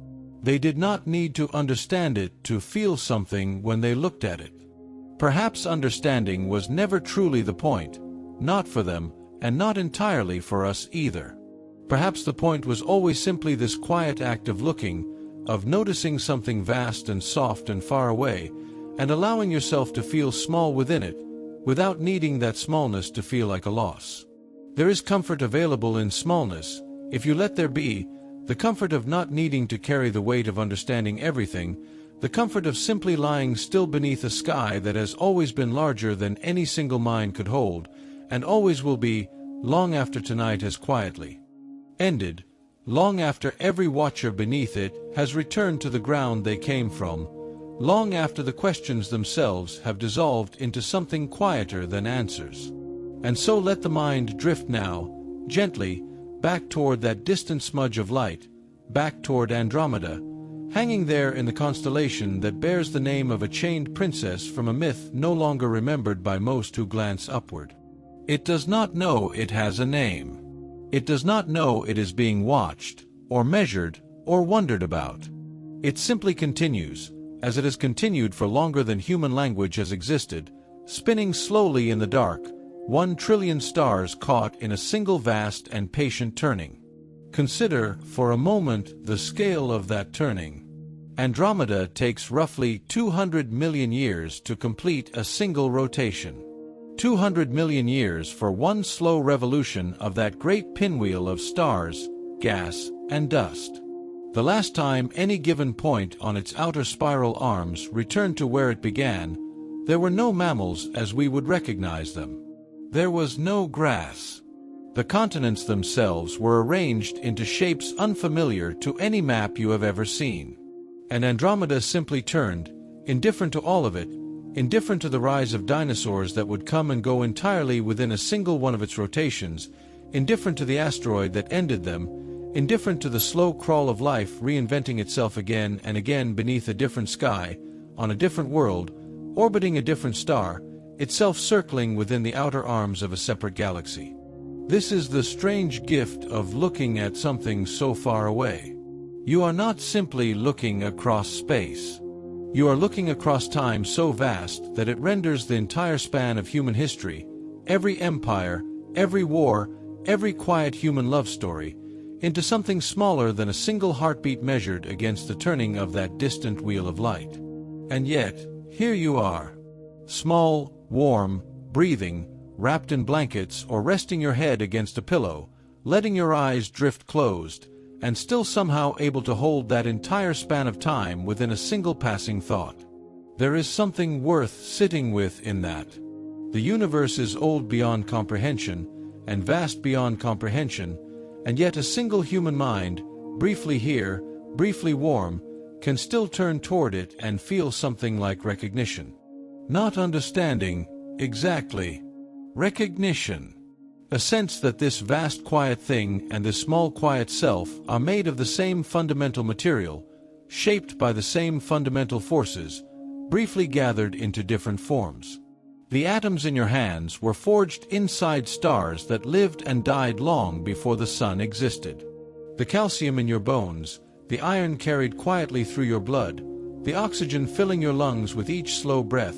S1: They did not need to understand it to feel something when they looked at it. Perhaps understanding was never truly the point, not for them, and not entirely for us either. Perhaps the point was always simply this quiet act of looking, of noticing something vast and soft and far away, and allowing yourself to feel small within it, without needing that smallness to feel like a loss. There is comfort available in smallness, if you let there be, the comfort of not needing to carry the weight of understanding everything, the comfort of simply lying still beneath a sky that has always been larger than any single mind could hold, and always will be, long after tonight has quietly ended, long after every watcher beneath it has returned to the ground they came from, long after the questions themselves have dissolved into something quieter than answers. And so let the mind drift now, gently, back toward that distant smudge of light, back toward Andromeda, hanging there in the constellation that bears the name of a chained princess from a myth no longer remembered by most who glance upward. It does not know it has a name. It does not know it is being watched, or measured, or wondered about. It simply continues, as it has continued for longer than human language has existed, spinning slowly in the dark, 1 trillion stars caught in a single vast and patient turning. Consider, for a moment, the scale of that turning. Andromeda takes roughly 200 million years to complete a single rotation. 200 million years for one slow revolution of that great pinwheel of stars, gas, and dust. The last time any given point on its outer spiral arms returned to where it began, there were no mammals as we would recognize them. There was no grass. The continents themselves were arranged into shapes unfamiliar to any map you have ever seen. And Andromeda simply turned, indifferent to all of it, indifferent to the rise of dinosaurs that would come and go entirely within a single one of its rotations, indifferent to the asteroid that ended them, indifferent to the slow crawl of life reinventing itself again and again beneath a different sky, on a different world, orbiting a different star, itself circling within the outer arms of a separate galaxy. This is the strange gift of looking at something so far away. You are not simply looking across space. You are looking across time so vast that it renders the entire span of human history, every empire, every war, every quiet human love story, into something smaller than a single heartbeat measured against the turning of that distant wheel of light. And yet, here you are. Small, warm, breathing, wrapped in blankets or resting your head against a pillow, letting your eyes drift closed, and still somehow able to hold that entire span of time within a single passing thought. There is something worth sitting with in that. The universe is old beyond comprehension, and vast beyond comprehension, and yet a single human mind, briefly here, briefly warm, can still turn toward it and feel something like recognition. Not understanding, exactly. Recognition. A sense that this vast quiet thing and this small quiet self are made of the same fundamental material, shaped by the same fundamental forces, briefly gathered into different forms. The atoms in your hands were forged inside stars that lived and died long before the sun existed. The calcium in your bones, the iron carried quietly through your blood, the oxygen filling your lungs with each slow breath,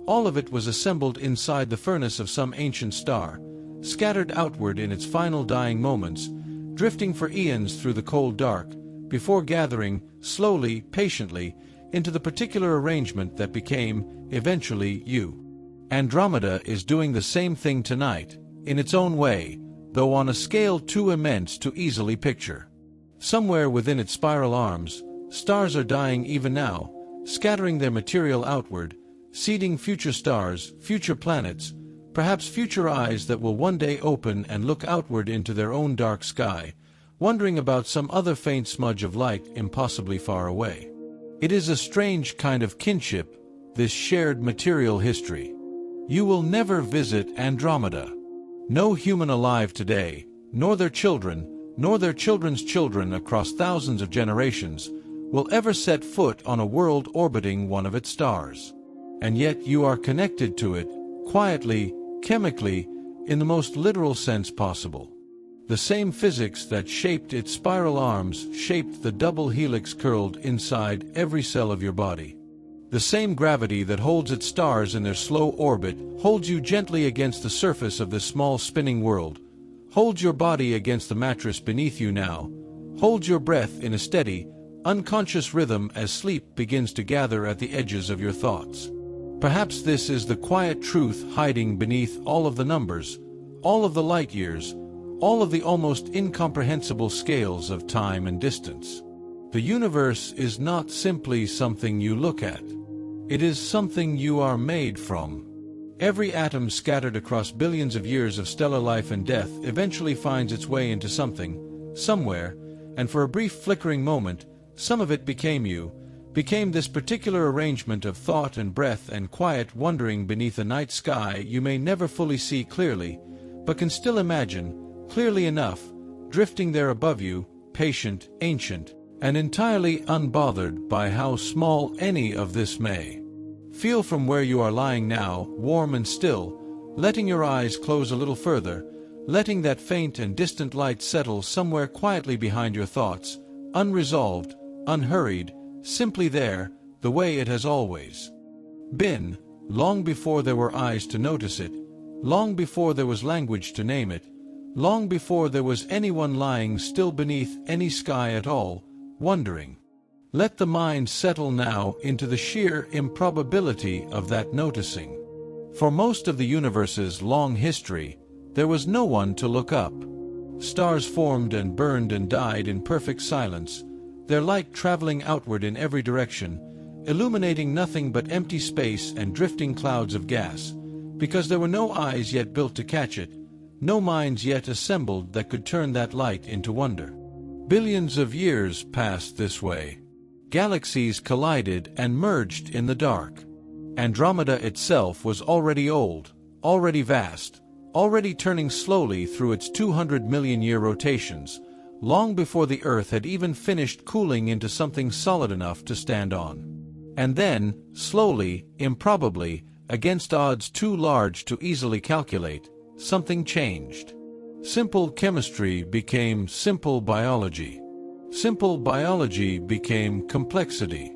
S1: all of it was assembled inside the furnace of some ancient star, scattered outward in its final dying moments, drifting for eons through the cold dark, before gathering, slowly, patiently, into the particular arrangement that became, eventually, you. Andromeda is doing the same thing tonight, in its own way, though on a scale too immense to easily picture. Somewhere within its spiral arms, stars are dying even now, scattering their material outward, seeding future stars, future planets, perhaps future eyes that will one day open and look outward into their own dark sky, wondering about some other faint smudge of light impossibly far away. It is a strange kind of kinship, this shared material history. You will never visit Andromeda. No human alive today, nor their children, nor their children's children across thousands of generations, will ever set foot on a world orbiting one of its stars. And yet you are connected to it, quietly, chemically, in the most literal sense possible. The same physics that shaped its spiral arms shaped the double helix curled inside every cell of your body. The same gravity that holds its stars in their slow orbit holds you gently against the surface of this small spinning world, holds your body against the mattress beneath you now, holds your breath in a steady, unconscious rhythm as sleep begins to gather at the edges of your thoughts. Perhaps this is the quiet truth hiding beneath all of the numbers, all of the light years, all of the almost incomprehensible scales of time and distance. The universe is not simply something you look at. It is something you are made from. Every atom scattered across billions of years of stellar life and death eventually finds its way into something, somewhere, and for a brief flickering moment, some of it became you, became this particular arrangement of thought and breath and quiet wandering beneath a night sky you may never fully see clearly, but can still imagine, clearly enough, drifting there above you, patient, ancient, and entirely unbothered by how small any of this may. Feel from where you are lying now, warm and still, letting your eyes close a little further, letting that faint and distant light settle somewhere quietly behind your thoughts, unresolved, unhurried, simply there, the way it has always been, long before there were eyes to notice it, long before there was language to name it, long before there was anyone lying still beneath any sky at all, wondering. Let the mind settle now into the sheer improbability of that noticing. For most of the universe's long history, there was no one to look up. Stars formed and burned and died in perfect silence, their light traveling outward in every direction, illuminating nothing but empty space and drifting clouds of gas, because there were no eyes yet built to catch it, no minds yet assembled that could turn that light into wonder. Billions of years passed this way. Galaxies collided and merged in the dark. Andromeda itself was already old, already vast, already turning slowly through its 200 million year rotations, long before the Earth had even finished cooling into something solid enough to stand on. And then, slowly, improbably, against odds too large to easily calculate, something changed. Simple chemistry became simple biology. Simple biology became complexity.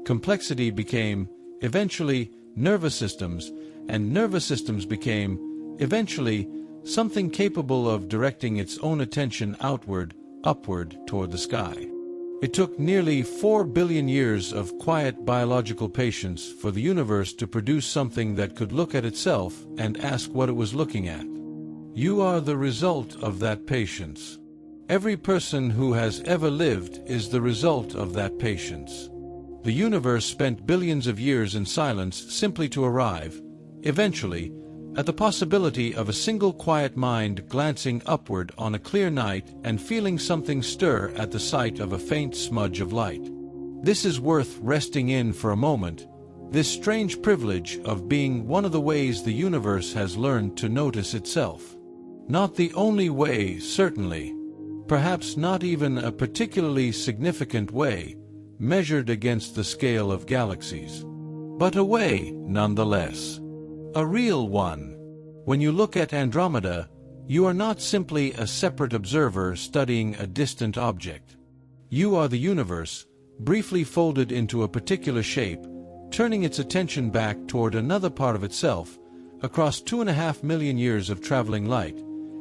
S1: Complexity became, eventually, nervous systems, and nervous systems became, eventually, something capable of directing its own attention outward, upward toward the sky. It took nearly 4 billion years of quiet biological patience for the universe to produce something that could look at itself and ask what it was looking at. You are the result of that patience. Every person who has ever lived is the result of that patience. The universe spent billions of years in silence simply to arrive, eventually, at the possibility of a single quiet mind glancing upward on a clear night and feeling something stir at the sight of a faint smudge of light. This is worth resting in for a moment, this strange privilege of being one of the ways the universe has learned to notice itself. Not the only way, certainly. Perhaps not even a particularly significant way, measured against the scale of galaxies. But a way, nonetheless. A real one. When you look at Andromeda, you are not simply a separate observer studying a distant object. You are the universe, briefly folded into a particular shape, turning its attention back toward another part of itself, across 2.5 million years of traveling light,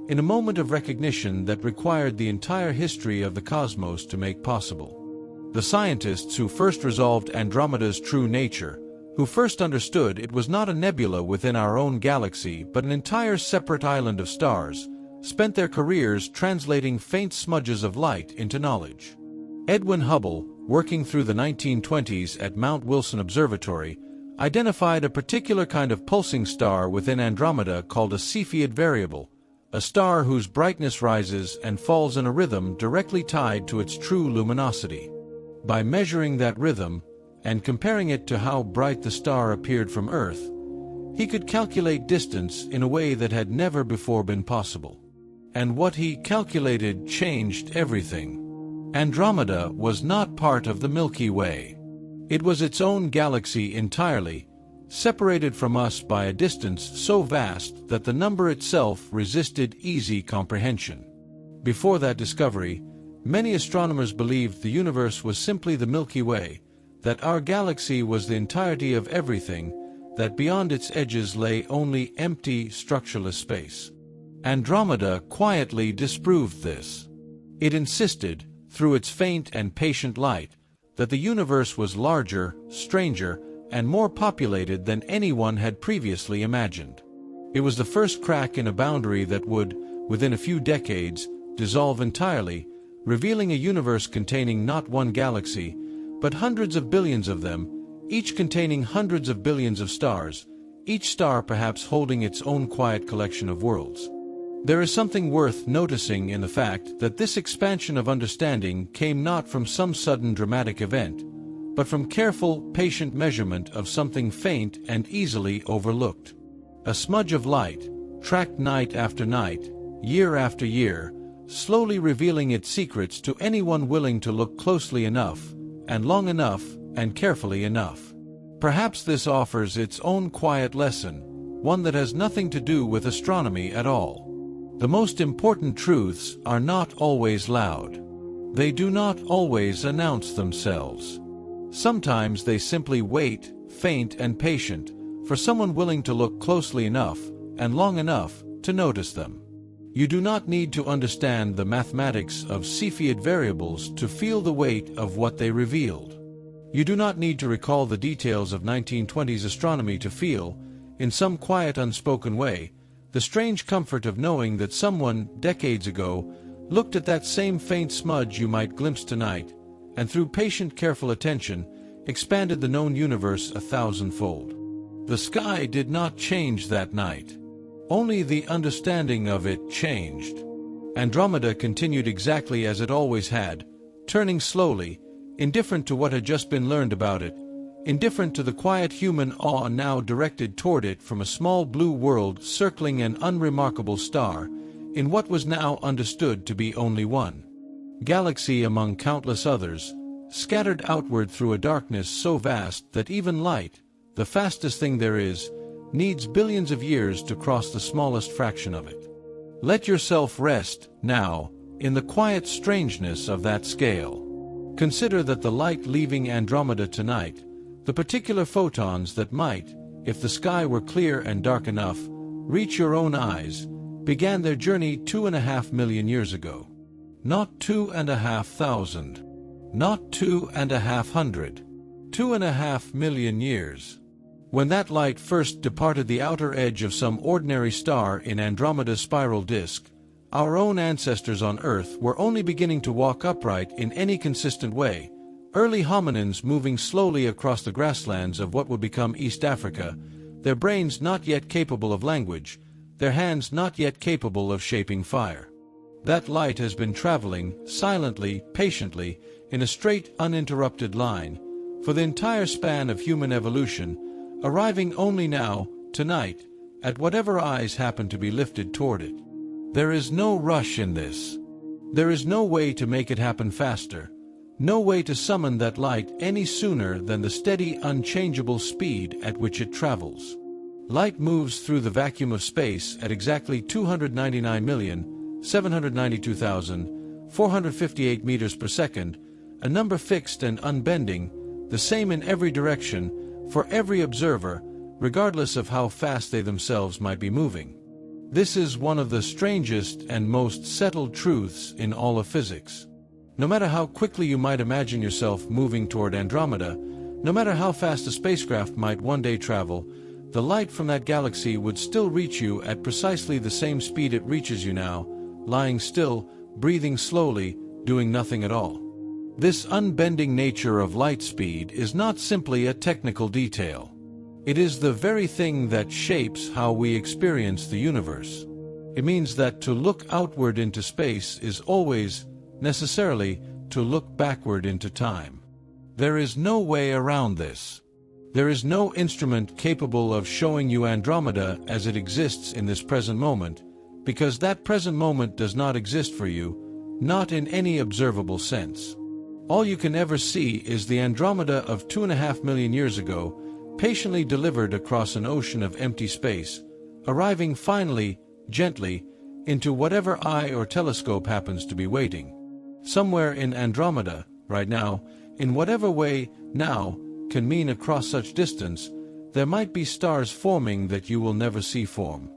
S1: in a moment of recognition that required the entire history of the cosmos to make possible. The scientists who first resolved Andromeda's true nature, who first understood it was not a nebula within our own galaxy but an entire separate island of stars, spent their careers translating faint smudges of light into knowledge. Edwin Hubble, working through the 1920s at Mount Wilson Observatory, identified a particular kind of pulsing star within Andromeda called a Cepheid variable, a star whose brightness rises and falls in a rhythm directly tied to its true luminosity. By measuring that rhythm, and comparing it to how bright the star appeared from Earth, he could calculate distance in a way that had never before been possible. And what he calculated changed everything. Andromeda was not part of the Milky Way. It was its own galaxy entirely, separated from us by a distance so vast that the number itself resisted easy comprehension. Before that discovery, many astronomers believed the universe was simply the Milky Way, that our galaxy was the entirety of everything, that beyond its edges lay only empty, structureless space. Andromeda quietly disproved this. It insisted, through its faint and patient light, that the universe was larger, stranger, and more populated than anyone had previously imagined. It was the first crack in a boundary that would, within a few decades, dissolve entirely, revealing a universe containing not one galaxy, but hundreds of billions of them, each containing hundreds of billions of stars, each star perhaps holding its own quiet collection of worlds. There is something worth noticing in the fact that this expansion of understanding came not from some sudden dramatic event, but from careful, patient measurement of something faint and easily overlooked. A smudge of light, tracked night after night, year after year, slowly revealing its secrets to anyone willing to look closely enough, and long enough, and carefully enough. Perhaps this offers its own quiet lesson, one that has nothing to do with astronomy at all. The most important truths are not always loud. They do not always announce themselves. Sometimes they simply wait, faint and patient, for someone willing to look closely enough, and long enough, to notice them. You do not need to understand the mathematics of Cepheid variables to feel the weight of what they revealed. You do not need to recall the details of 1920s astronomy to feel, in some quiet unspoken way, the strange comfort of knowing that someone, decades ago, looked at that same faint smudge you might glimpse tonight, and through patient, careful attention, expanded the known universe 1,000-fold. The sky did not change that night. Only the understanding of it changed. Andromeda continued exactly as it always had, turning slowly, indifferent to what had just been learned about it, indifferent to the quiet human awe now directed toward it from a small blue world circling an unremarkable star, in what was now understood to be only one galaxy among countless others, scattered outward through a darkness so vast that even light, the fastest thing there is, needs billions of years to cross the smallest fraction of it. Let yourself rest, now, in the quiet strangeness of that scale. Consider that the light leaving Andromeda tonight, the particular photons that might, if the sky were clear and dark enough, reach your own eyes, began their journey 2.5 million years ago. Not 2,500. Not 2,500. 2.5 million years. When that light first departed the outer edge of some ordinary star in Andromeda's spiral disk, our own ancestors on Earth were only beginning to walk upright in any consistent way, early hominins moving slowly across the grasslands of what would become East Africa, their brains not yet capable of language, their hands not yet capable of shaping fire. That light has been traveling, silently, patiently, in a straight, uninterrupted line, for the entire span of human evolution, arriving only now, tonight, at whatever eyes happen to be lifted toward it. There is no rush in this. There is no way to make it happen faster, no way to summon that light any sooner than the steady, unchangeable speed at which it travels. Light moves through the vacuum of space at exactly 299,792,458 meters per second, a number fixed and unbending, the same in every direction, for every observer, regardless of how fast they themselves might be moving. This is one of the strangest and most settled truths in all of physics. No matter how quickly you might imagine yourself moving toward Andromeda, no matter how fast a spacecraft might one day travel, the light from that galaxy would still reach you at precisely the same speed it reaches you now, lying still, breathing slowly, doing nothing at all. This unbending nature of light speed is not simply a technical detail. It is the very thing that shapes how we experience the universe. It means that to look outward into space is always, necessarily, to look backward into time. There is no way around this. There is no instrument capable of showing you Andromeda as it exists in this present moment, because that present moment does not exist for you, not in any observable sense. All you can ever see is the Andromeda of 2.5 million years ago, patiently delivered across an ocean of empty space, arriving finally, gently, into whatever eye or telescope happens to be waiting. Somewhere in Andromeda, right now, in whatever way now can mean across such distance, there might be stars forming that you will never see form.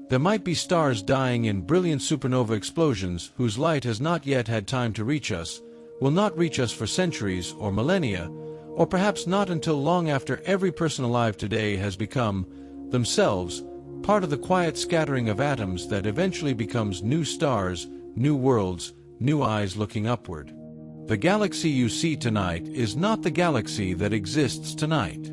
S1: There might be stars dying in brilliant supernova explosions whose light has not yet had time to reach us, will not reach us for centuries or millennia, or perhaps not until long after every person alive today has become, themselves, part of the quiet scattering of atoms that eventually becomes new stars, new worlds, new eyes looking upward. The galaxy you see tonight is not the galaxy that exists tonight.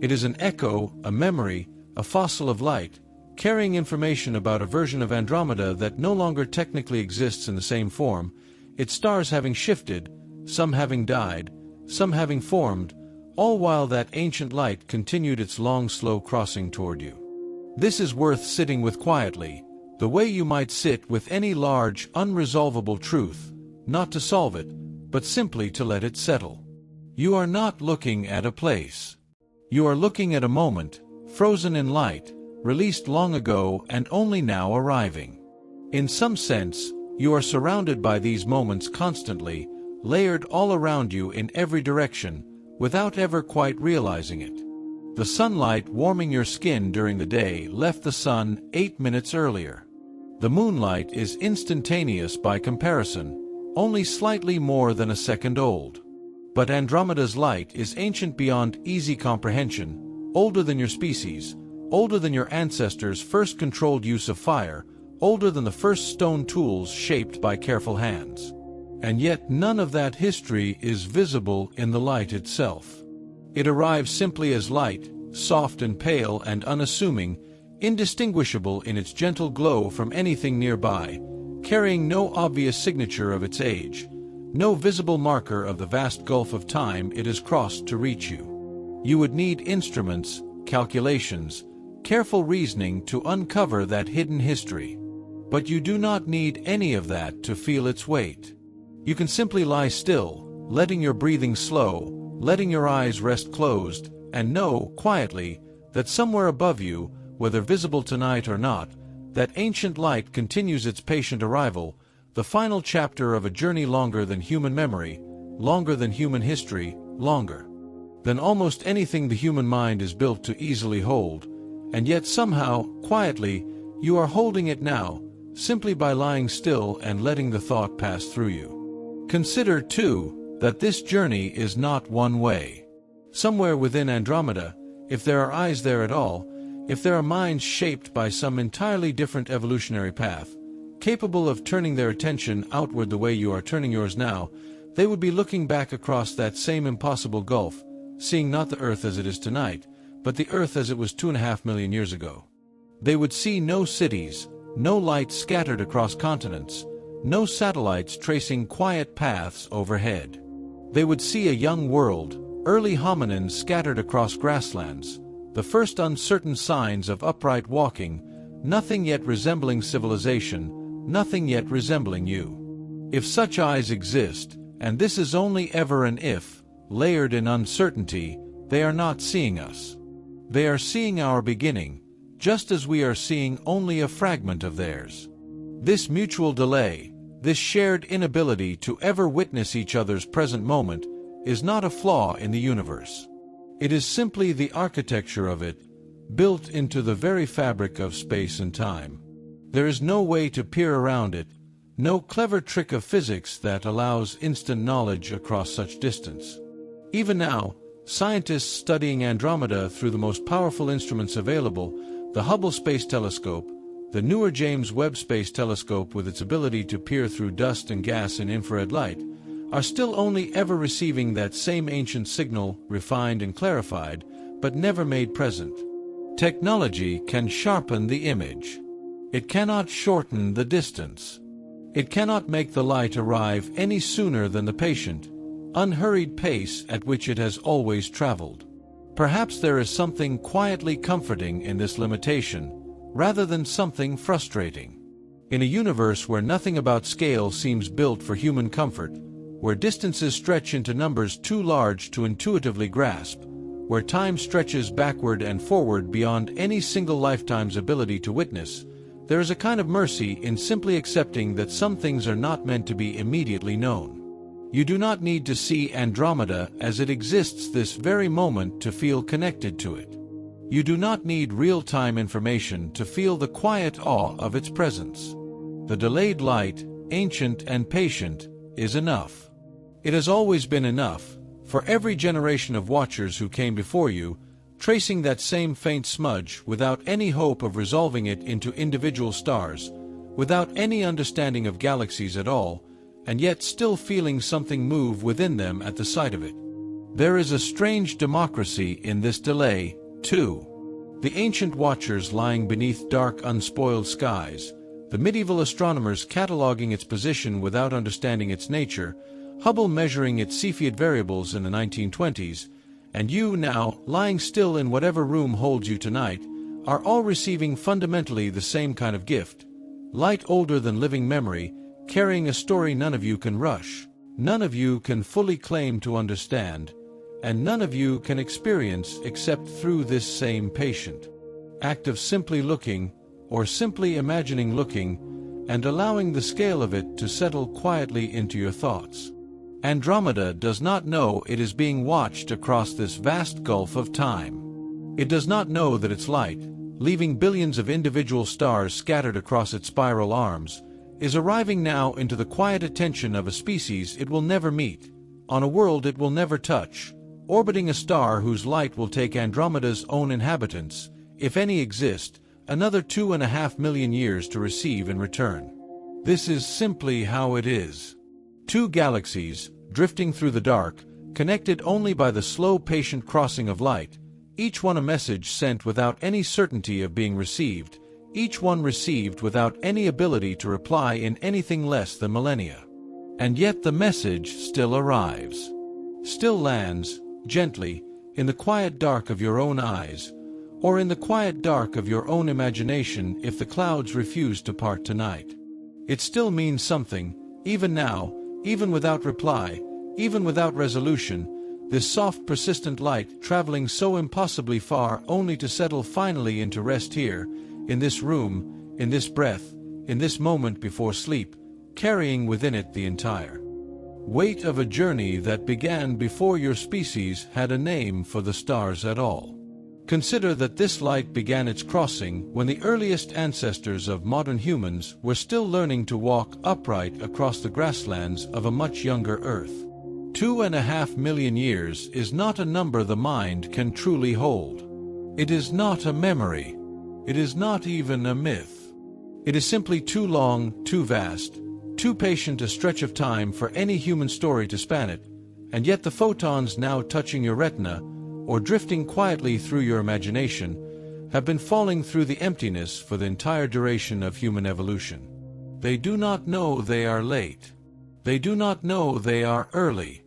S1: It is an echo, a memory, a fossil of light, carrying information about a version of Andromeda that no longer technically exists in the same form, its stars having shifted, some having died, some having formed, all while that ancient light continued its long, slow crossing toward you. This is worth sitting with quietly, the way you might sit with any large, unresolvable truth, not to solve it, but simply to let it settle. You are not looking at a place. You are looking at a moment, frozen in light, released long ago and only now arriving. In some sense, you are surrounded by these moments constantly, layered all around you in every direction, without ever quite realizing it. The sunlight warming your skin during the day left the sun 8 minutes earlier. The moonlight is instantaneous by comparison, only slightly more than a second old. But Andromeda's light is ancient beyond easy comprehension, older than your species, older than your ancestors' first controlled use of fire, older than the first stone tools shaped by careful hands. And yet none of that history is visible in the light itself. It arrives simply as light, soft and pale and unassuming, indistinguishable in its gentle glow from anything nearby, carrying no obvious signature of its age, no visible marker of the vast gulf of time it has crossed to reach you. You would need instruments, calculations, careful reasoning to uncover that hidden history. But you do not need any of that to feel its weight. You can simply lie still, letting your breathing slow, letting your eyes rest closed, and know, quietly, that somewhere above you, whether visible tonight or not, that ancient light continues its patient arrival, the final chapter of a journey longer than human memory, longer than human history, longer than almost anything the human mind is built to easily hold, and yet somehow, quietly, you are holding it now, simply by lying still and letting the thought pass through you. Consider, too, that this journey is not one way. Somewhere within Andromeda, if there are eyes there at all, if there are minds shaped by some entirely different evolutionary path, capable of turning their attention outward the way you are turning yours now, they would be looking back across that same impossible gulf, seeing not the Earth as it is tonight, but the Earth as it was 2.5 million years ago. They would see no cities, no lights scattered across continents, no satellites tracing quiet paths overhead. They would see a young world, early hominins scattered across grasslands, the first uncertain signs of upright walking, nothing yet resembling civilization, nothing yet resembling you. If such eyes exist, and this is only ever an if, layered in uncertainty, they are not seeing us. They are seeing our beginning, just as we are seeing only a fragment of theirs. This mutual delay, this shared inability to ever witness each other's present moment, is not a flaw in the universe. It is simply the architecture of it, built into the very fabric of space and time. There is no way to peer around it, no clever trick of physics that allows instant knowledge across such distance. Even now, scientists studying Andromeda through the most powerful instruments available, the Hubble Space Telescope, the newer James Webb Space Telescope with its ability to peer through dust and gas in infrared light, are still only ever receiving that same ancient signal, refined and clarified, but never made present. Technology can sharpen the image. It cannot shorten the distance. It cannot make the light arrive any sooner than the patient, unhurried pace at which it has always traveled. Perhaps there is something quietly comforting in this limitation, rather than something frustrating. In a universe where nothing about scale seems built for human comfort, where distances stretch into numbers too large to intuitively grasp, where time stretches backward and forward beyond any single lifetime's ability to witness, there is a kind of mercy in simply accepting that some things are not meant to be immediately known. You do not need to see Andromeda as it exists this very moment to feel connected to it. You do not need real-time information to feel the quiet awe of its presence. The delayed light, ancient and patient, is enough. It has always been enough, for every generation of watchers who came before you, tracing that same faint smudge without any hope of resolving it into individual stars, without any understanding of galaxies at all, and yet still feeling something move within them at the sight of it. There is a strange democracy in this delay, too. The ancient watchers lying beneath dark, unspoiled skies, the medieval astronomers cataloging its position without understanding its nature, Hubble measuring its Cepheid variables in the 1920s, and you now, lying still in whatever room holds you tonight, are all receiving fundamentally the same kind of gift, light older than living memory, carrying a story none of you can rush, none of you can fully claim to understand, and none of you can experience except through this same patient act of simply looking, or simply imagining looking, and allowing the scale of it to settle quietly into your thoughts. Andromeda does not know it is being watched across this vast gulf of time. It does not know that its light, leaving billions of individual stars scattered across its spiral arms, is arriving now into the quiet attention of a species it will never meet, on a world it will never touch, orbiting a star whose light will take Andromeda's own inhabitants, if any exist, another 2.5 million years to receive in return. This is simply how it is. Two galaxies, drifting through the dark, connected only by the slow patient crossing of light, each one a message sent without any certainty of being received, each one received without any ability to reply in anything less than millennia. And yet the message still arrives. Still lands, gently, in the quiet dark of your own eyes, or in the quiet dark of your own imagination if the clouds refuse to part tonight. It still means something, even now, even without reply, even without resolution, this soft persistent light traveling so impossibly far only to settle finally into rest here, in this room, in this breath, in this moment before sleep, carrying within it the entire weight of a journey that began before your species had a name for the stars at all. Consider that this light began its crossing when the earliest ancestors of modern humans were still learning to walk upright across the grasslands of a much younger Earth. 2.5 million years is not a number the mind can truly hold. It is not a memory. It is not even a myth. It is simply too long, too vast, too patient a stretch of time for any human story to span it, and yet the photons now touching your retina, or drifting quietly through your imagination, have been falling through the emptiness for the entire duration of human evolution. They do not know they are late. They do not know they are early.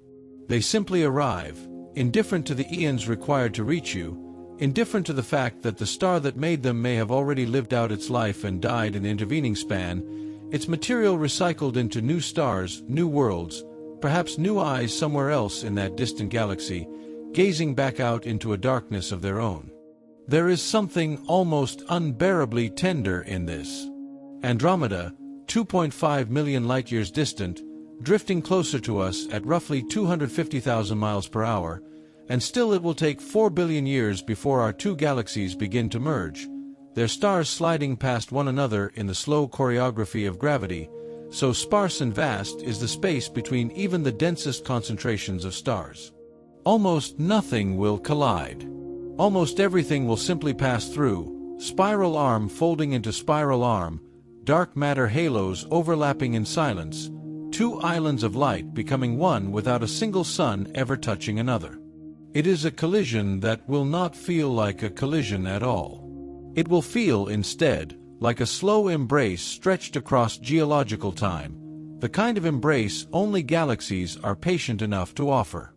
S1: They simply arrive, indifferent to the eons required to reach you, indifferent to the fact that the star that made them may have already lived out its life and died in the intervening span, its material recycled into new stars, new worlds, perhaps new eyes somewhere else in that distant galaxy, gazing back out into a darkness of their own. There is something almost unbearably tender in this. Andromeda, 2.5 million light-years distant, drifting closer to us at roughly 250,000 miles per hour, and still it will take 4 billion years before our two galaxies begin to merge, their stars sliding past one another in the slow choreography of gravity, so sparse and vast is the space between even the densest concentrations of stars. Almost nothing will collide. Almost everything will simply pass through, spiral arm folding into spiral arm, dark matter halos overlapping in silence, two islands of light becoming one without a single sun ever touching another. It is a collision that will not feel like a collision at all. It will feel, instead, like a slow embrace stretched across geological time, the kind of embrace only galaxies are patient enough to offer.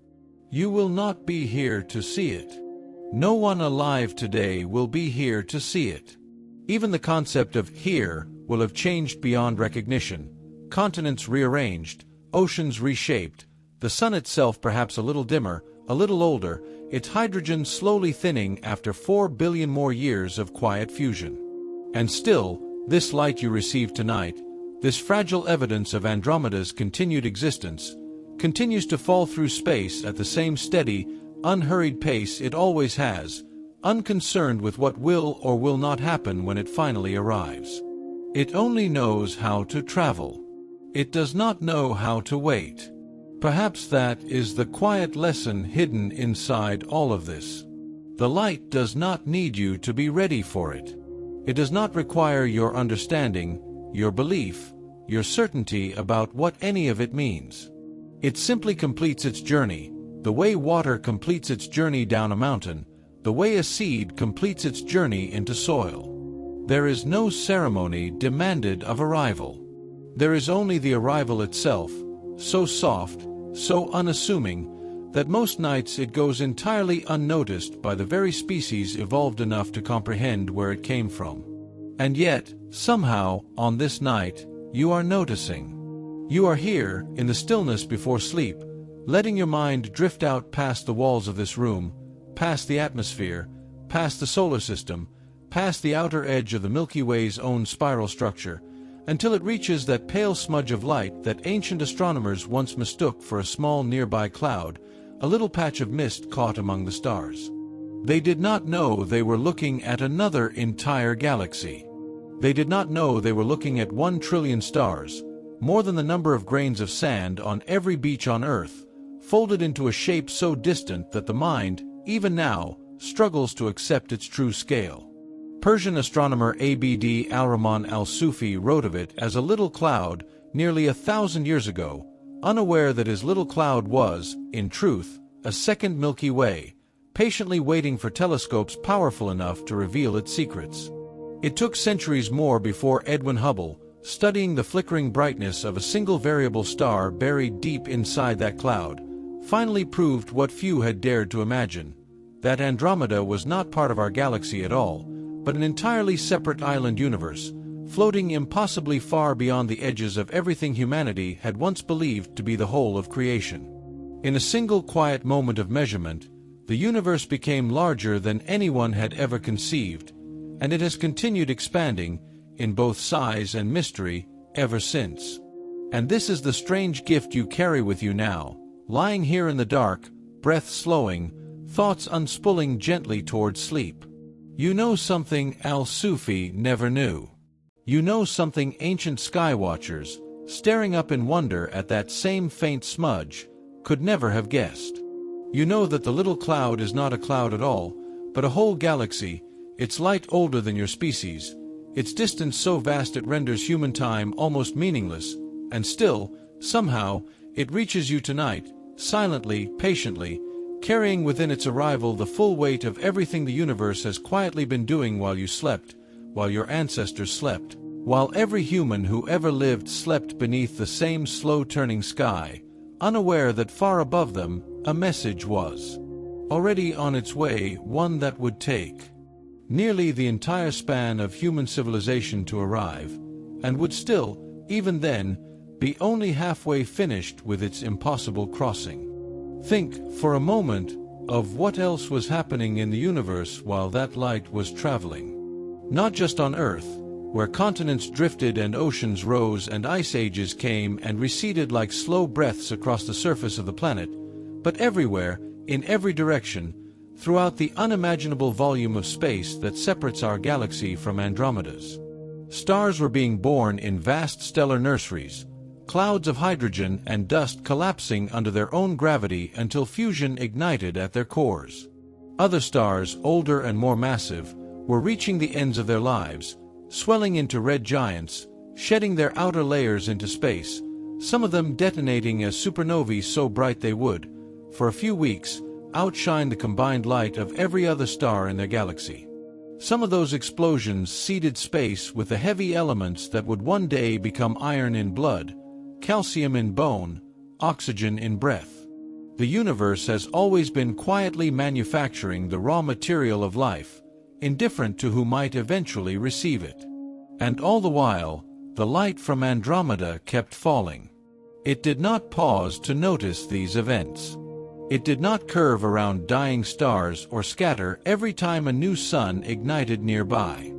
S1: You will not be here to see it. No one alive today will be here to see it. Even the concept of here will have changed beyond recognition. Continents rearranged, oceans reshaped, the sun itself perhaps a little dimmer, a little older, its hydrogen slowly thinning after 4 billion more years of quiet fusion. And still, this light you receive tonight, this fragile evidence of Andromeda's continued existence, continues to fall through space at the same steady, unhurried pace it always has, unconcerned with what will or will not happen when it finally arrives. It only knows how to travel. It does not know how to wait. Perhaps that is the quiet lesson hidden inside all of this. The light does not need you to be ready for it. It does not require your understanding, your belief, your certainty about what any of it means. It simply completes its journey, the way water completes its journey down a mountain, the way a seed completes its journey into soil. There is no ceremony demanded of arrival. There is only the arrival itself, so soft, so unassuming, that most nights it goes entirely unnoticed by the very species evolved enough to comprehend where it came from. And yet, somehow, on this night, you are noticing. You are here, in the stillness before sleep, letting your mind drift out past the walls of this room, past the atmosphere, past the solar system, past the outer edge of the Milky Way's own spiral structure, until it reaches that pale smudge of light that ancient astronomers once mistook for a small nearby cloud, a little patch of mist caught among the stars. They did not know they were looking at another entire galaxy. They did not know they were looking at 1 trillion stars, more than the number of grains of sand on every beach on Earth, folded into a shape so distant that the mind, even now, struggles to accept its true scale. Persian astronomer Abd al-Rahman al-Sufi wrote of it as a little cloud nearly 1,000 years ago, unaware that his little cloud was, in truth, a second Milky Way, patiently waiting for telescopes powerful enough to reveal its secrets. It took centuries more before Edwin Hubble, studying the flickering brightness of a single variable star buried deep inside that cloud, finally proved what few had dared to imagine, that Andromeda was not part of our galaxy at all, but an entirely separate island universe, floating impossibly far beyond the edges of everything humanity had once believed to be the whole of creation. In a single quiet moment of measurement, the universe became larger than anyone had ever conceived, and it has continued expanding, in both size and mystery, ever since. And this is the strange gift you carry with you now, lying here in the dark, breath slowing, thoughts unspooling gently towards sleep. You know something al-Sufi never knew. You know something ancient skywatchers, staring up in wonder at that same faint smudge, could never have guessed. You know that the little cloud is not a cloud at all, but a whole galaxy, its light older than your species, its distance so vast it renders human time almost meaningless, and still, somehow, it reaches you tonight, silently, patiently, carrying within its arrival the full weight of everything the universe has quietly been doing while you slept, while your ancestors slept, while every human who ever lived slept beneath the same slow-turning sky, unaware that far above them, a message was already on its way, one that would take nearly the entire span of human civilization to arrive, and would still, even then, be only halfway finished with its impossible crossing. Think, for a moment, of what else was happening in the universe while that light was traveling. Not just on Earth, where continents drifted and oceans rose and ice ages came and receded like slow breaths across the surface of the planet, but everywhere, in every direction, throughout the unimaginable volume of space that separates our galaxy from Andromeda's. Stars were being born in vast stellar nurseries, clouds of hydrogen and dust collapsing under their own gravity until fusion ignited at their cores. Other stars, older and more massive, were reaching the ends of their lives, swelling into red giants, shedding their outer layers into space, some of them detonating as supernovae so bright they would, for a few weeks, outshine the combined light of every other star in their galaxy. Some of those explosions seeded space with the heavy elements that would one day become iron in blood, calcium in bone, oxygen in breath. The universe has always been quietly manufacturing the raw material of life, indifferent to who might eventually receive it. And all the while, the light from Andromeda kept falling. It did not pause to notice these events. It did not curve around dying stars or scatter every time a new sun ignited nearby.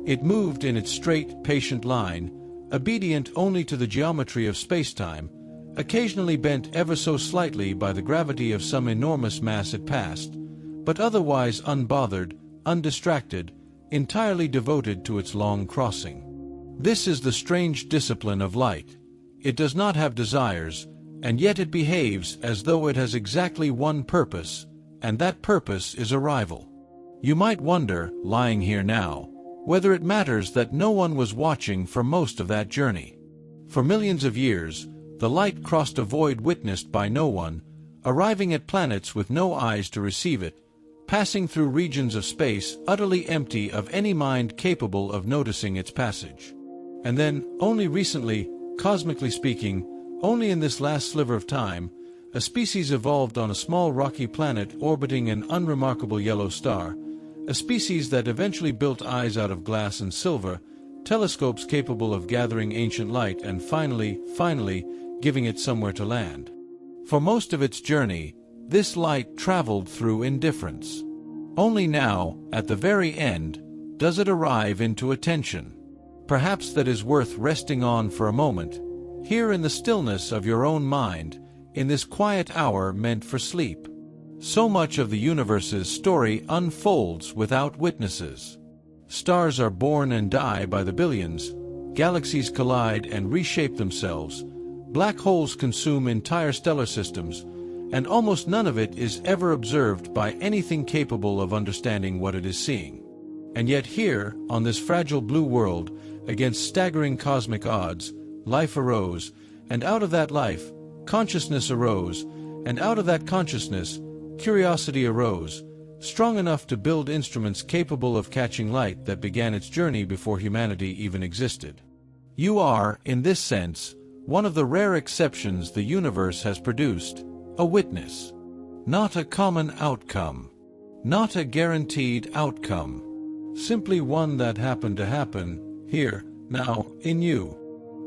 S1: It moved in its straight, patient line, obedient only to the geometry of spacetime, occasionally bent ever so slightly by the gravity of some enormous mass it passed, but otherwise unbothered, undistracted, entirely devoted to its long crossing. This is the strange discipline of light. It does not have desires, and yet it behaves as though it has exactly one purpose, and that purpose is arrival. You might wonder, lying here now, whether it matters that no one was watching for most of that journey. For millions of years, the light crossed a void witnessed by no one, arriving at planets with no eyes to receive it, passing through regions of space utterly empty of any mind capable of noticing its passage. And then, only recently, cosmically speaking, only in this last sliver of time, a species evolved on a small rocky planet orbiting an unremarkable yellow star, a species that eventually built eyes out of glass and silver, telescopes capable of gathering ancient light and finally, giving it somewhere to land. For most of its journey, this light traveled through indifference. Only now, at the very end, does it arrive into attention. Perhaps that is worth resting on for a moment, here in the stillness of your own mind, in this quiet hour meant for sleep. So much of the universe's story unfolds without witnesses. Stars are born and die by the billions, galaxies collide and reshape themselves, black holes consume entire stellar systems, and almost none of it is ever observed by anything capable of understanding what it is seeing. And yet here, on this fragile blue world, against staggering cosmic odds, life arose, and out of that life, consciousness arose, and out of that consciousness, curiosity arose, strong enough to build instruments capable of catching light that began its journey before humanity even existed. You are, in this sense, one of the rare exceptions the universe has produced, a witness. Not a common outcome. Not a guaranteed outcome. Simply one that happened to happen, here, now, in you.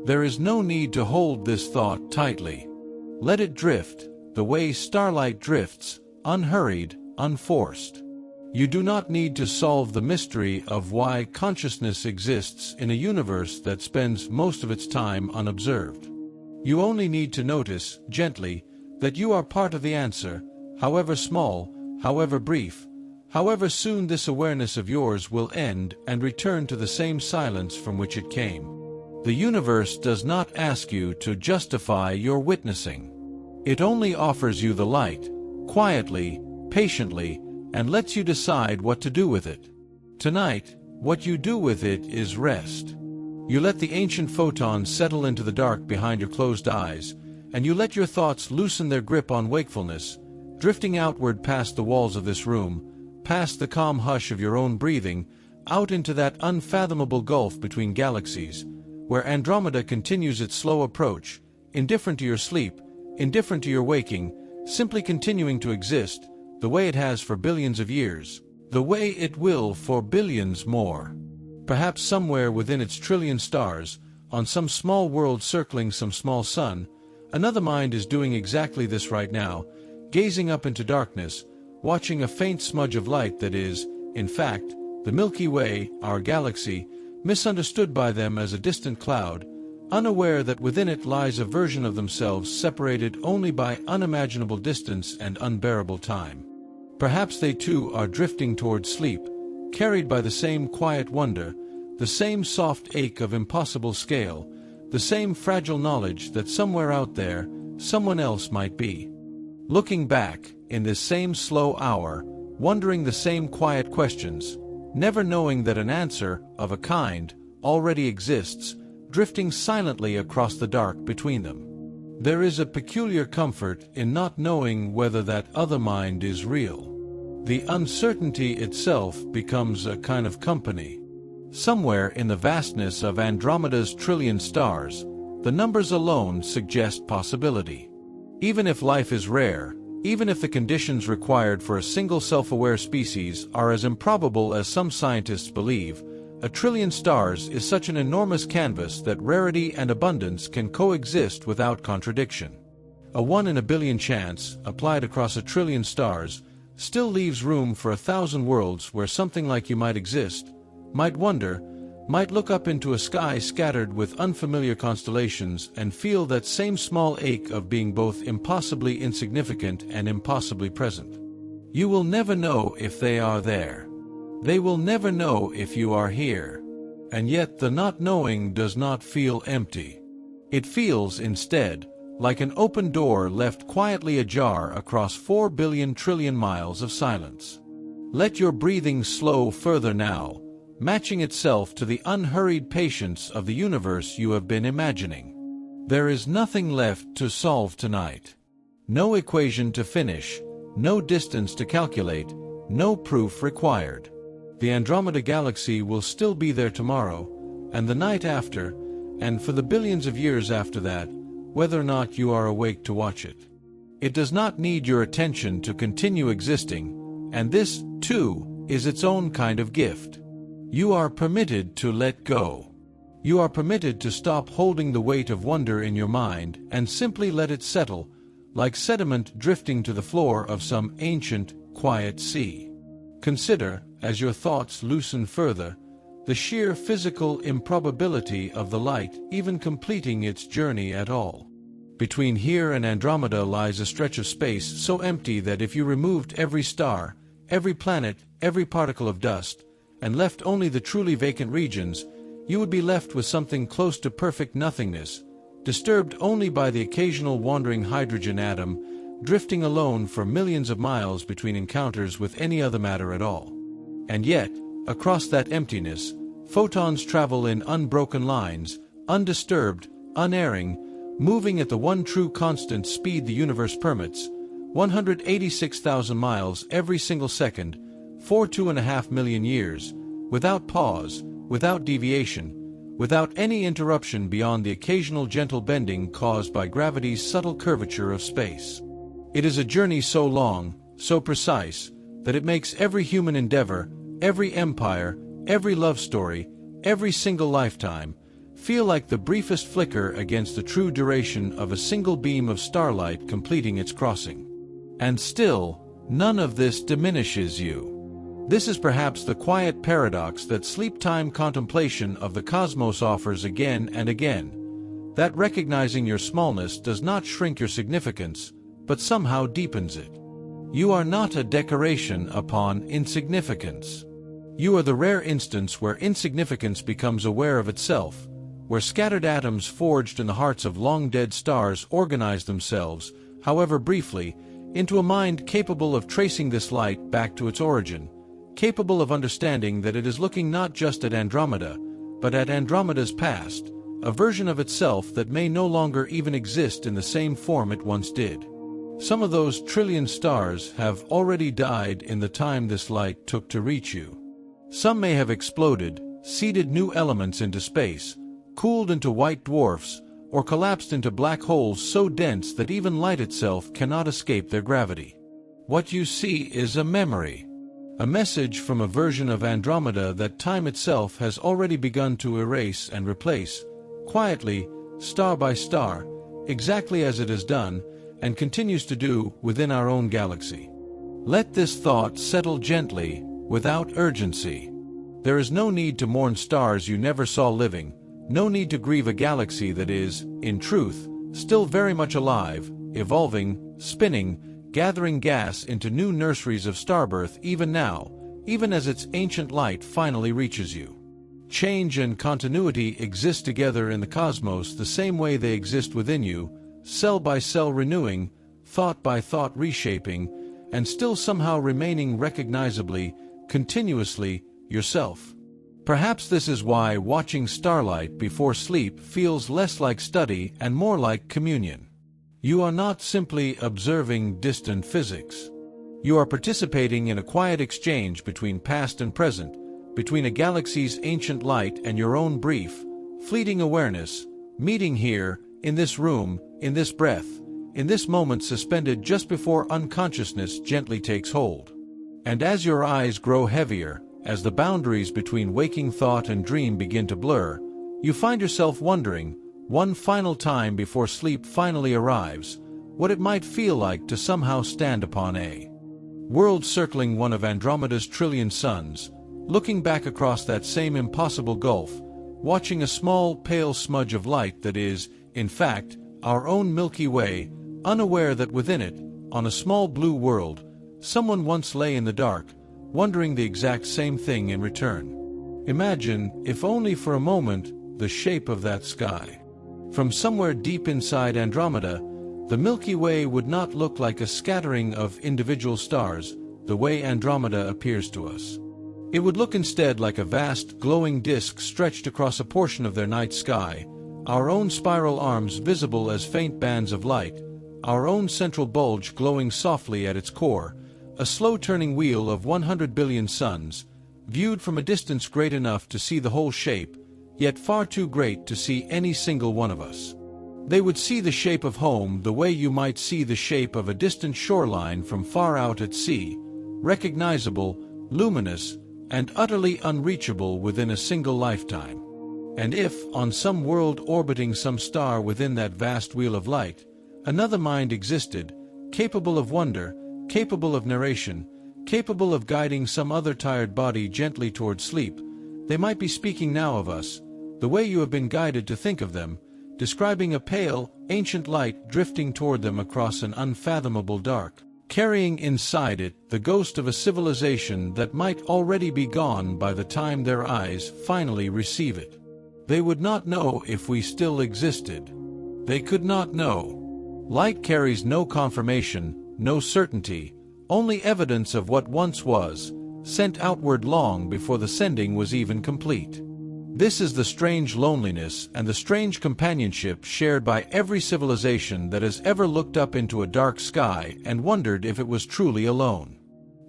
S1: There is no need to hold this thought tightly. Let it drift, the way starlight drifts, unhurried, unforced. You do not need to solve the mystery of why consciousness exists in a universe that spends most of its time unobserved. You only need to notice, gently, that you are part of the answer, however small, however brief, however soon this awareness of yours will end and return to the same silence from which it came. The universe does not ask you to justify your witnessing. It only offers you the light, quietly, patiently, and lets you decide what to do with it. Tonight, what you do with it is rest. You let the ancient photons settle into the dark behind your closed eyes, and you let your thoughts loosen their grip on wakefulness, drifting outward past the walls of this room, past the calm hush of your own breathing, out into that unfathomable gulf between galaxies, where Andromeda continues its slow approach, indifferent to your sleep, indifferent to your waking, simply continuing to exist, the way it has for billions of years, the way it will for billions more. Perhaps somewhere within its trillion stars, on some small world circling some small sun, another mind is doing exactly this right now, gazing up into darkness, watching a faint smudge of light that is, in fact, the Milky Way, our galaxy, misunderstood by them as a distant cloud, unaware that within it lies a version of themselves separated only by unimaginable distance and unbearable time. Perhaps they too are drifting toward sleep, carried by the same quiet wonder, the same soft ache of impossible scale, the same fragile knowledge that somewhere out there, someone else might be. Looking back, in this same slow hour, wondering the same quiet questions, never knowing that an answer, of a kind, already exists, drifting silently across the dark between them. There is a peculiar comfort in not knowing whether that other mind is real. The uncertainty itself becomes a kind of company. Somewhere in the vastness of Andromeda's trillion stars, the numbers alone suggest possibility. Even if life is rare, even if the conditions required for a single self-aware species are as improbable as some scientists believe, a trillion stars is such an enormous canvas that rarity and abundance can coexist without contradiction. A 1 in a billion chance, applied across a trillion stars, still leaves room for 1,000 worlds where something like you might exist, might wonder, might look up into a sky scattered with unfamiliar constellations and feel that same small ache of being both impossibly insignificant and impossibly present. You will never know if they are there. They will never know if you are here. And yet the not knowing does not feel empty. It feels, instead, like an open door left quietly ajar across 4 billion trillion miles of silence. Let your breathing slow further now, matching itself to the unhurried patience of the universe you have been imagining. There is nothing left to solve tonight. No equation to finish, no distance to calculate, no proof required. The Andromeda Galaxy will still be there tomorrow, and the night after, and for the billions of years after that, whether or not you are awake to watch it. It does not need your attention to continue existing, and this, too, is its own kind of gift. You are permitted to let go. You are permitted to stop holding the weight of wonder in your mind and simply let it settle, like sediment drifting to the floor of some ancient, quiet sea. Consider, as your thoughts loosen further, the sheer physical improbability of the light even completing its journey at all. Between here and Andromeda lies a stretch of space so empty that if you removed every star, every planet, every particle of dust, and left only the truly vacant regions, you would be left with something close to perfect nothingness, disturbed only by the occasional wandering hydrogen atom, drifting alone for millions of miles between encounters with any other matter at all. And yet, across that emptiness, photons travel in unbroken lines, undisturbed, unerring, moving at the one true constant speed the universe permits, 186,000 miles every single second, for 2.5 million years, without pause, without deviation, without any interruption beyond the occasional gentle bending caused by gravity's subtle curvature of space. It is a journey so long, so precise, that it makes every human endeavor, every empire, every love story, every single lifetime, feel like the briefest flicker against the true duration of a single beam of starlight completing its crossing. And still, none of this diminishes you. This is perhaps the quiet paradox that sleep-time contemplation of the cosmos offers again and again, that recognizing your smallness does not shrink your significance, but somehow deepens it. You are not a decoration upon insignificance. You are the rare instance where insignificance becomes aware of itself, where scattered atoms forged in the hearts of long-dead stars organize themselves, however briefly, into a mind capable of tracing this light back to its origin, capable of understanding that it is looking not just at Andromeda, but at Andromeda's past, a version of itself that may no longer even exist in the same form it once did. Some of those trillion stars have already died in the time this light took to reach you. Some may have exploded, seeded new elements into space, cooled into white dwarfs, or collapsed into black holes so dense that even light itself cannot escape their gravity. What you see is a memory, a message from a version of Andromeda that time itself has already begun to erase and replace, quietly, star by star, exactly as it has done and continues to do within our own galaxy. Let this thought settle gently, without urgency. There is no need to mourn stars you never saw living, no need to grieve a galaxy that is, in truth, still very much alive, evolving, spinning, gathering gas into new nurseries of starbirth even now, even as its ancient light finally reaches you. Change and continuity exist together in the cosmos the same way they exist within you, cell by cell renewing, thought by thought reshaping, and still somehow remaining recognizably, continuously, yourself. Perhaps this is why watching starlight before sleep feels less like study and more like communion. You are not simply observing distant physics. You are participating in a quiet exchange between past and present, between a galaxy's ancient light and your own brief, fleeting awareness, meeting here, in this room, in this breath, in this moment suspended just before unconsciousness gently takes hold. And as your eyes grow heavier, as the boundaries between waking thought and dream begin to blur, you find yourself wondering, one final time before sleep finally arrives, what it might feel like to somehow stand upon a world circling one of Andromeda's trillion suns, looking back across that same impossible gulf, watching a small, pale smudge of light that is, in fact, our own Milky Way, unaware that within it, on a small blue world, someone once lay in the dark, wondering the exact same thing in return. Imagine, if only for a moment, the shape of that sky. From somewhere deep inside Andromeda, the Milky Way would not look like a scattering of individual stars, the way Andromeda appears to us. It would look instead like a vast, glowing disk stretched across a portion of their night sky, our own spiral arms visible as faint bands of light, our own central bulge glowing softly at its core, a slow-turning wheel of 100 billion suns, viewed from a distance great enough to see the whole shape, yet far too great to see any single one of us. They would see the shape of home the way you might see the shape of a distant shoreline from far out at sea, recognizable, luminous, and utterly unreachable within a single lifetime. And if, on some world orbiting some star within that vast wheel of light, another mind existed, capable of wonder, capable of narration, capable of guiding some other tired body gently toward sleep, they might be speaking now of us, the way you have been guided to think of them, describing a pale, ancient light drifting toward them across an unfathomable dark, carrying inside it the ghost of a civilization that might already be gone by the time their eyes finally receive it. They would not know if we still existed. They could not know. Light carries no confirmation, no certainty, only evidence of what once was, sent outward long before the sending was even complete. This is the strange loneliness and the strange companionship shared by every civilization that has ever looked up into a dark sky and wondered if it was truly alone.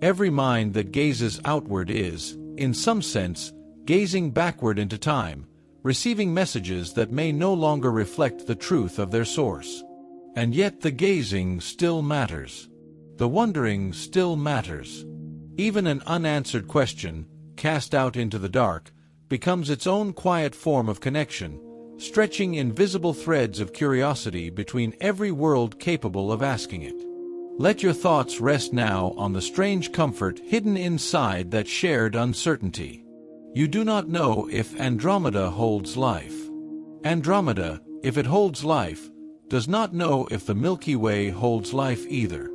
S1: Every mind that gazes outward is, in some sense, gazing backward into time, receiving messages that may no longer reflect the truth of their source. And yet the gazing still matters. The wondering still matters. Even an unanswered question, cast out into the dark, becomes its own quiet form of connection, stretching invisible threads of curiosity between every world capable of asking it. Let your thoughts rest now on the strange comfort hidden inside that shared uncertainty. You do not know if Andromeda holds life. Andromeda, if it holds life, does not know if the Milky Way holds life either.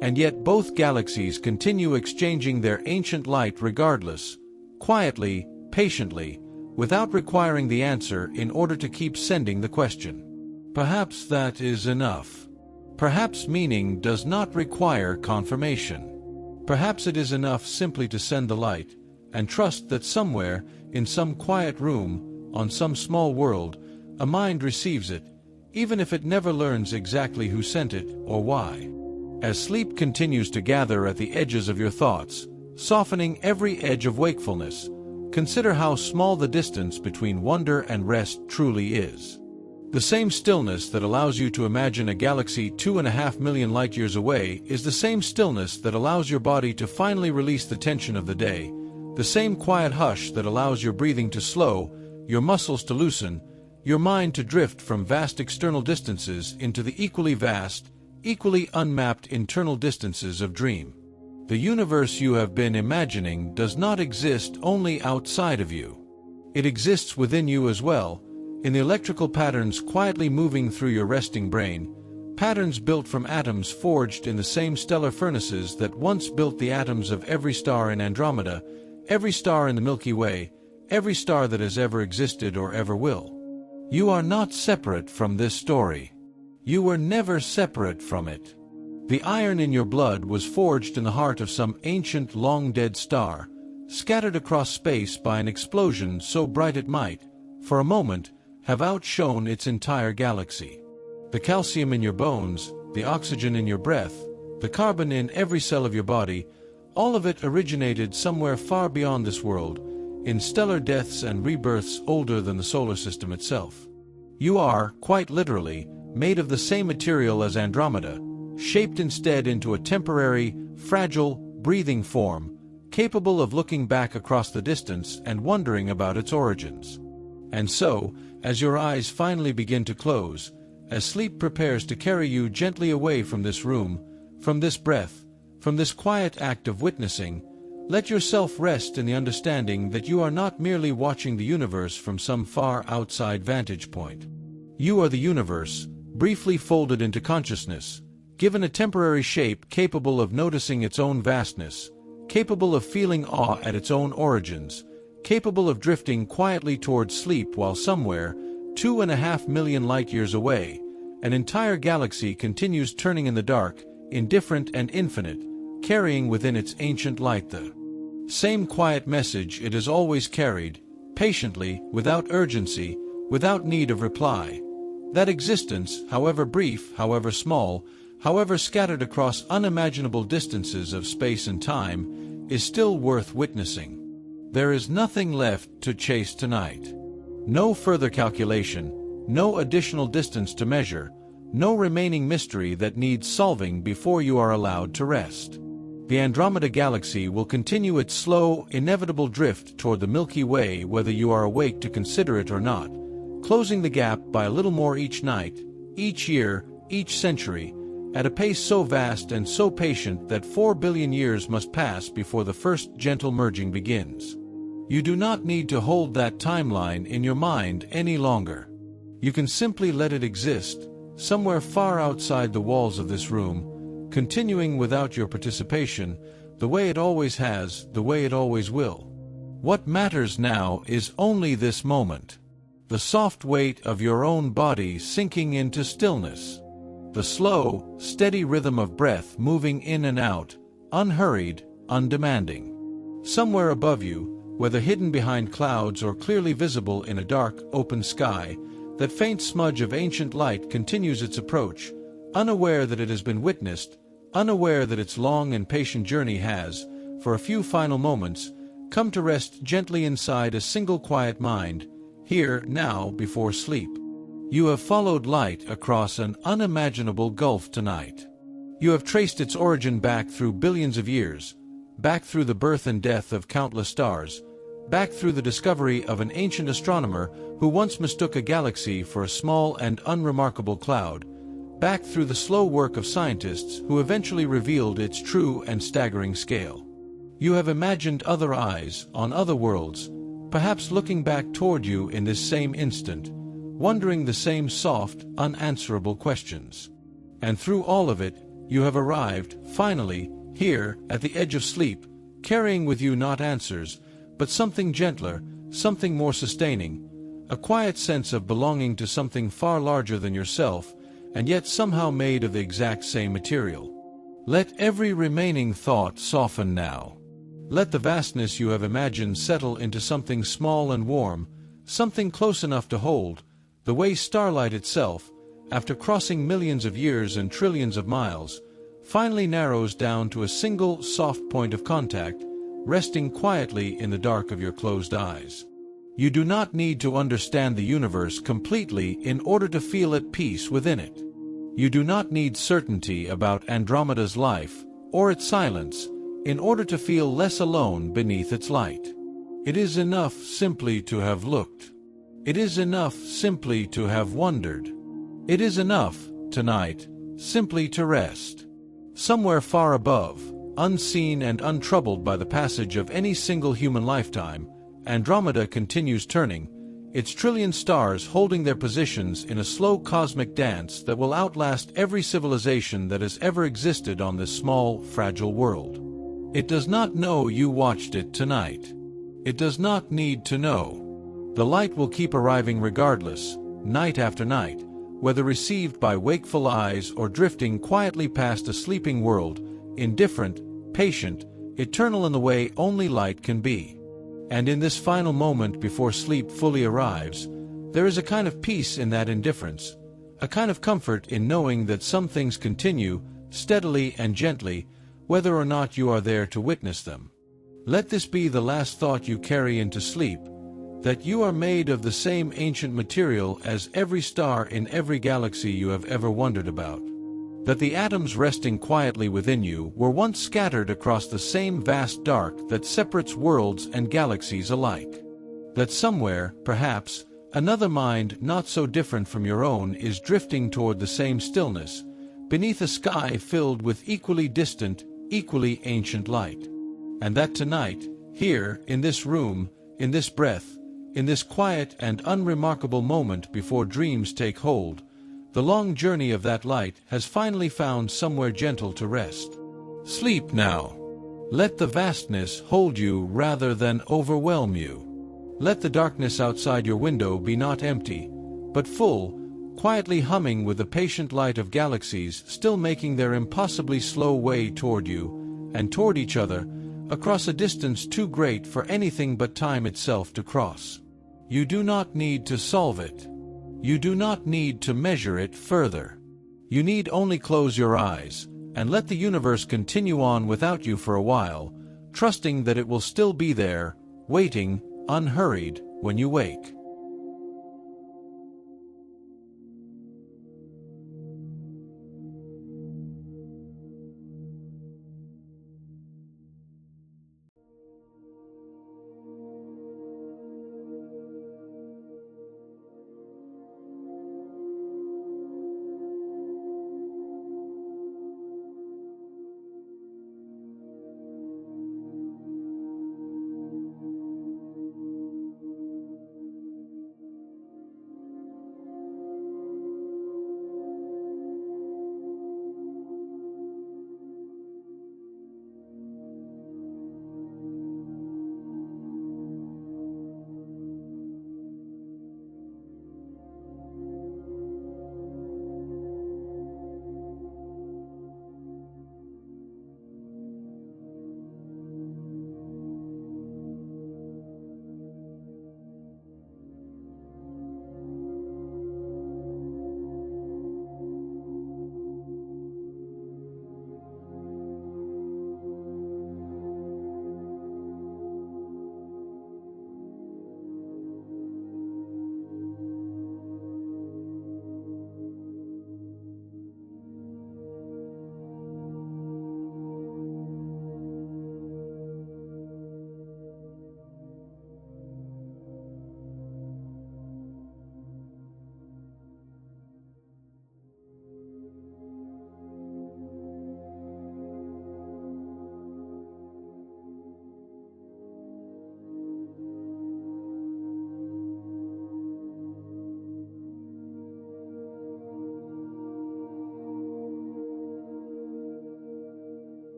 S1: And yet both galaxies continue exchanging their ancient light regardless, quietly, patiently, without requiring the answer in order to keep sending the question. Perhaps that is enough. Perhaps meaning does not require confirmation. Perhaps it is enough simply to send the light, and trust that somewhere, in some quiet room, on some small world, a mind receives it, even if it never learns exactly who sent it or why. As sleep continues to gather at the edges of your thoughts, softening every edge of wakefulness, consider how small the distance between wonder and rest truly is. The same stillness that allows you to imagine a galaxy 2.5 million light-years away is the same stillness that allows your body to finally release the tension of the day, the same quiet hush that allows your breathing to slow, your muscles to loosen, your mind to drift from vast external distances into the equally vast, equally unmapped internal distances of dream. The universe you have been imagining does not exist only outside of you. It exists within you as well, in the electrical patterns quietly moving through your resting brain, patterns built from atoms forged in the same stellar furnaces that once built the atoms of every star in Andromeda, every star in the Milky Way, every star that has ever existed or ever will. You are not separate from this story. You were never separate from it. The iron in your blood was forged in the heart of some ancient, long-dead star, scattered across space by an explosion so bright it might, for a moment, have outshone its entire galaxy. The calcium in your bones, the oxygen in your breath, the carbon in every cell of your body, all of it originated somewhere far beyond this world, in stellar deaths and rebirths older than the solar system itself. You are, quite literally, made of the same material as Andromeda, shaped instead into a temporary, fragile, breathing form, capable of looking back across the distance and wondering about its origins. And so, as your eyes finally begin to close, as sleep prepares to carry you gently away from this room, from this breath, from this quiet act of witnessing, let yourself rest in the understanding that you are not merely watching the universe from some far outside vantage point. You are the universe, briefly folded into consciousness, given a temporary shape capable of noticing its own vastness, capable of feeling awe at its own origins, capable of drifting quietly towards sleep while somewhere, 2.5 million light-years away, an entire galaxy continues turning in the dark, indifferent and infinite, carrying within its ancient light the same quiet message it has always carried, patiently, without urgency, without need of reply. That existence, however brief, however small, however scattered across unimaginable distances of space and time, is still worth witnessing. There is nothing left to chase tonight. No further calculation, no additional distance to measure, no remaining mystery that needs solving before you are allowed to rest. The Andromeda Galaxy will continue its slow, inevitable drift toward the Milky Way whether you are awake to consider it or not, closing the gap by a little more each night, each year, each century, at a pace so vast and so patient that 4 billion years must pass before the first gentle merging begins. You do not need to hold that timeline in your mind any longer. You can simply let it exist, somewhere far outside the walls of this room, continuing without your participation, the way it always has, the way it always will. What matters now is only this moment. The soft weight of your own body sinking into stillness. The slow, steady rhythm of breath moving in and out, unhurried, undemanding. Somewhere above you, whether hidden behind clouds or clearly visible in a dark, open sky, that faint smudge of ancient light continues its approach, unaware that it has been witnessed, unaware that its long and patient journey has, for a few final moments, come to rest gently inside a single quiet mind, here, now, before sleep. You have followed light across an unimaginable gulf tonight. You have traced its origin back through billions of years, back through the birth and death of countless stars, back through the discovery of an ancient astronomer who once mistook a galaxy for a small and unremarkable cloud, back through the slow work of scientists who eventually revealed its true and staggering scale. You have imagined other eyes on other worlds, perhaps looking back toward you in this same instant, wondering the same soft, unanswerable questions. And through all of it, you have arrived, finally, here, at the edge of sleep, carrying with you not answers, but something gentler, something more sustaining, a quiet sense of belonging to something far larger than yourself, and yet somehow made of the exact same material. Let every remaining thought soften now. Let the vastness you have imagined settle into something small and warm, something close enough to hold, the way starlight itself, after crossing millions of years and trillions of miles, finally narrows down to a single soft point of contact, resting quietly in the dark of your closed eyes. You do not need to understand the universe completely in order to feel at peace within it. You do not need certainty about Andromeda's life, or its silence, in order to feel less alone beneath its light. It is enough simply to have looked. It is enough simply to have wondered. It is enough, tonight, simply to rest. Somewhere far above, unseen and untroubled by the passage of any single human lifetime, Andromeda continues turning, its trillion stars holding their positions in a slow cosmic dance that will outlast every civilization that has ever existed on this small, fragile world. It does not know you watched it tonight. It does not need to know. The light will keep arriving regardless, night after night, whether received by wakeful eyes or drifting quietly past a sleeping world, indifferent, patient, eternal in the way only light can be. And in this final moment before sleep fully arrives, there is a kind of peace in that indifference, a kind of comfort in knowing that some things continue, steadily and gently, whether or not you are there to witness them. Let this be the last thought you carry into sleep, that you are made of the same ancient material as every star in every galaxy you have ever wondered about. That the atoms resting quietly within you were once scattered across the same vast dark that separates worlds and galaxies alike. That somewhere, perhaps, another mind not so different from your own is drifting toward the same stillness, beneath a sky filled with equally distant, equally ancient light. And that tonight, here, in this room, in this breath, in this quiet and unremarkable moment before dreams take hold, the long journey of that light has finally found somewhere gentle to rest. Sleep now. Let the vastness hold you rather than overwhelm you. Let the darkness outside your window be not empty, but full, quietly humming with the patient light of galaxies still making their impossibly slow way toward you, and toward each other, across a distance too great for anything but time itself to cross. You do not need to solve it. You do not need to measure it further. You need only close your eyes, and let the universe continue on without you for a while, trusting that it will still be there, waiting, unhurried, when you wake.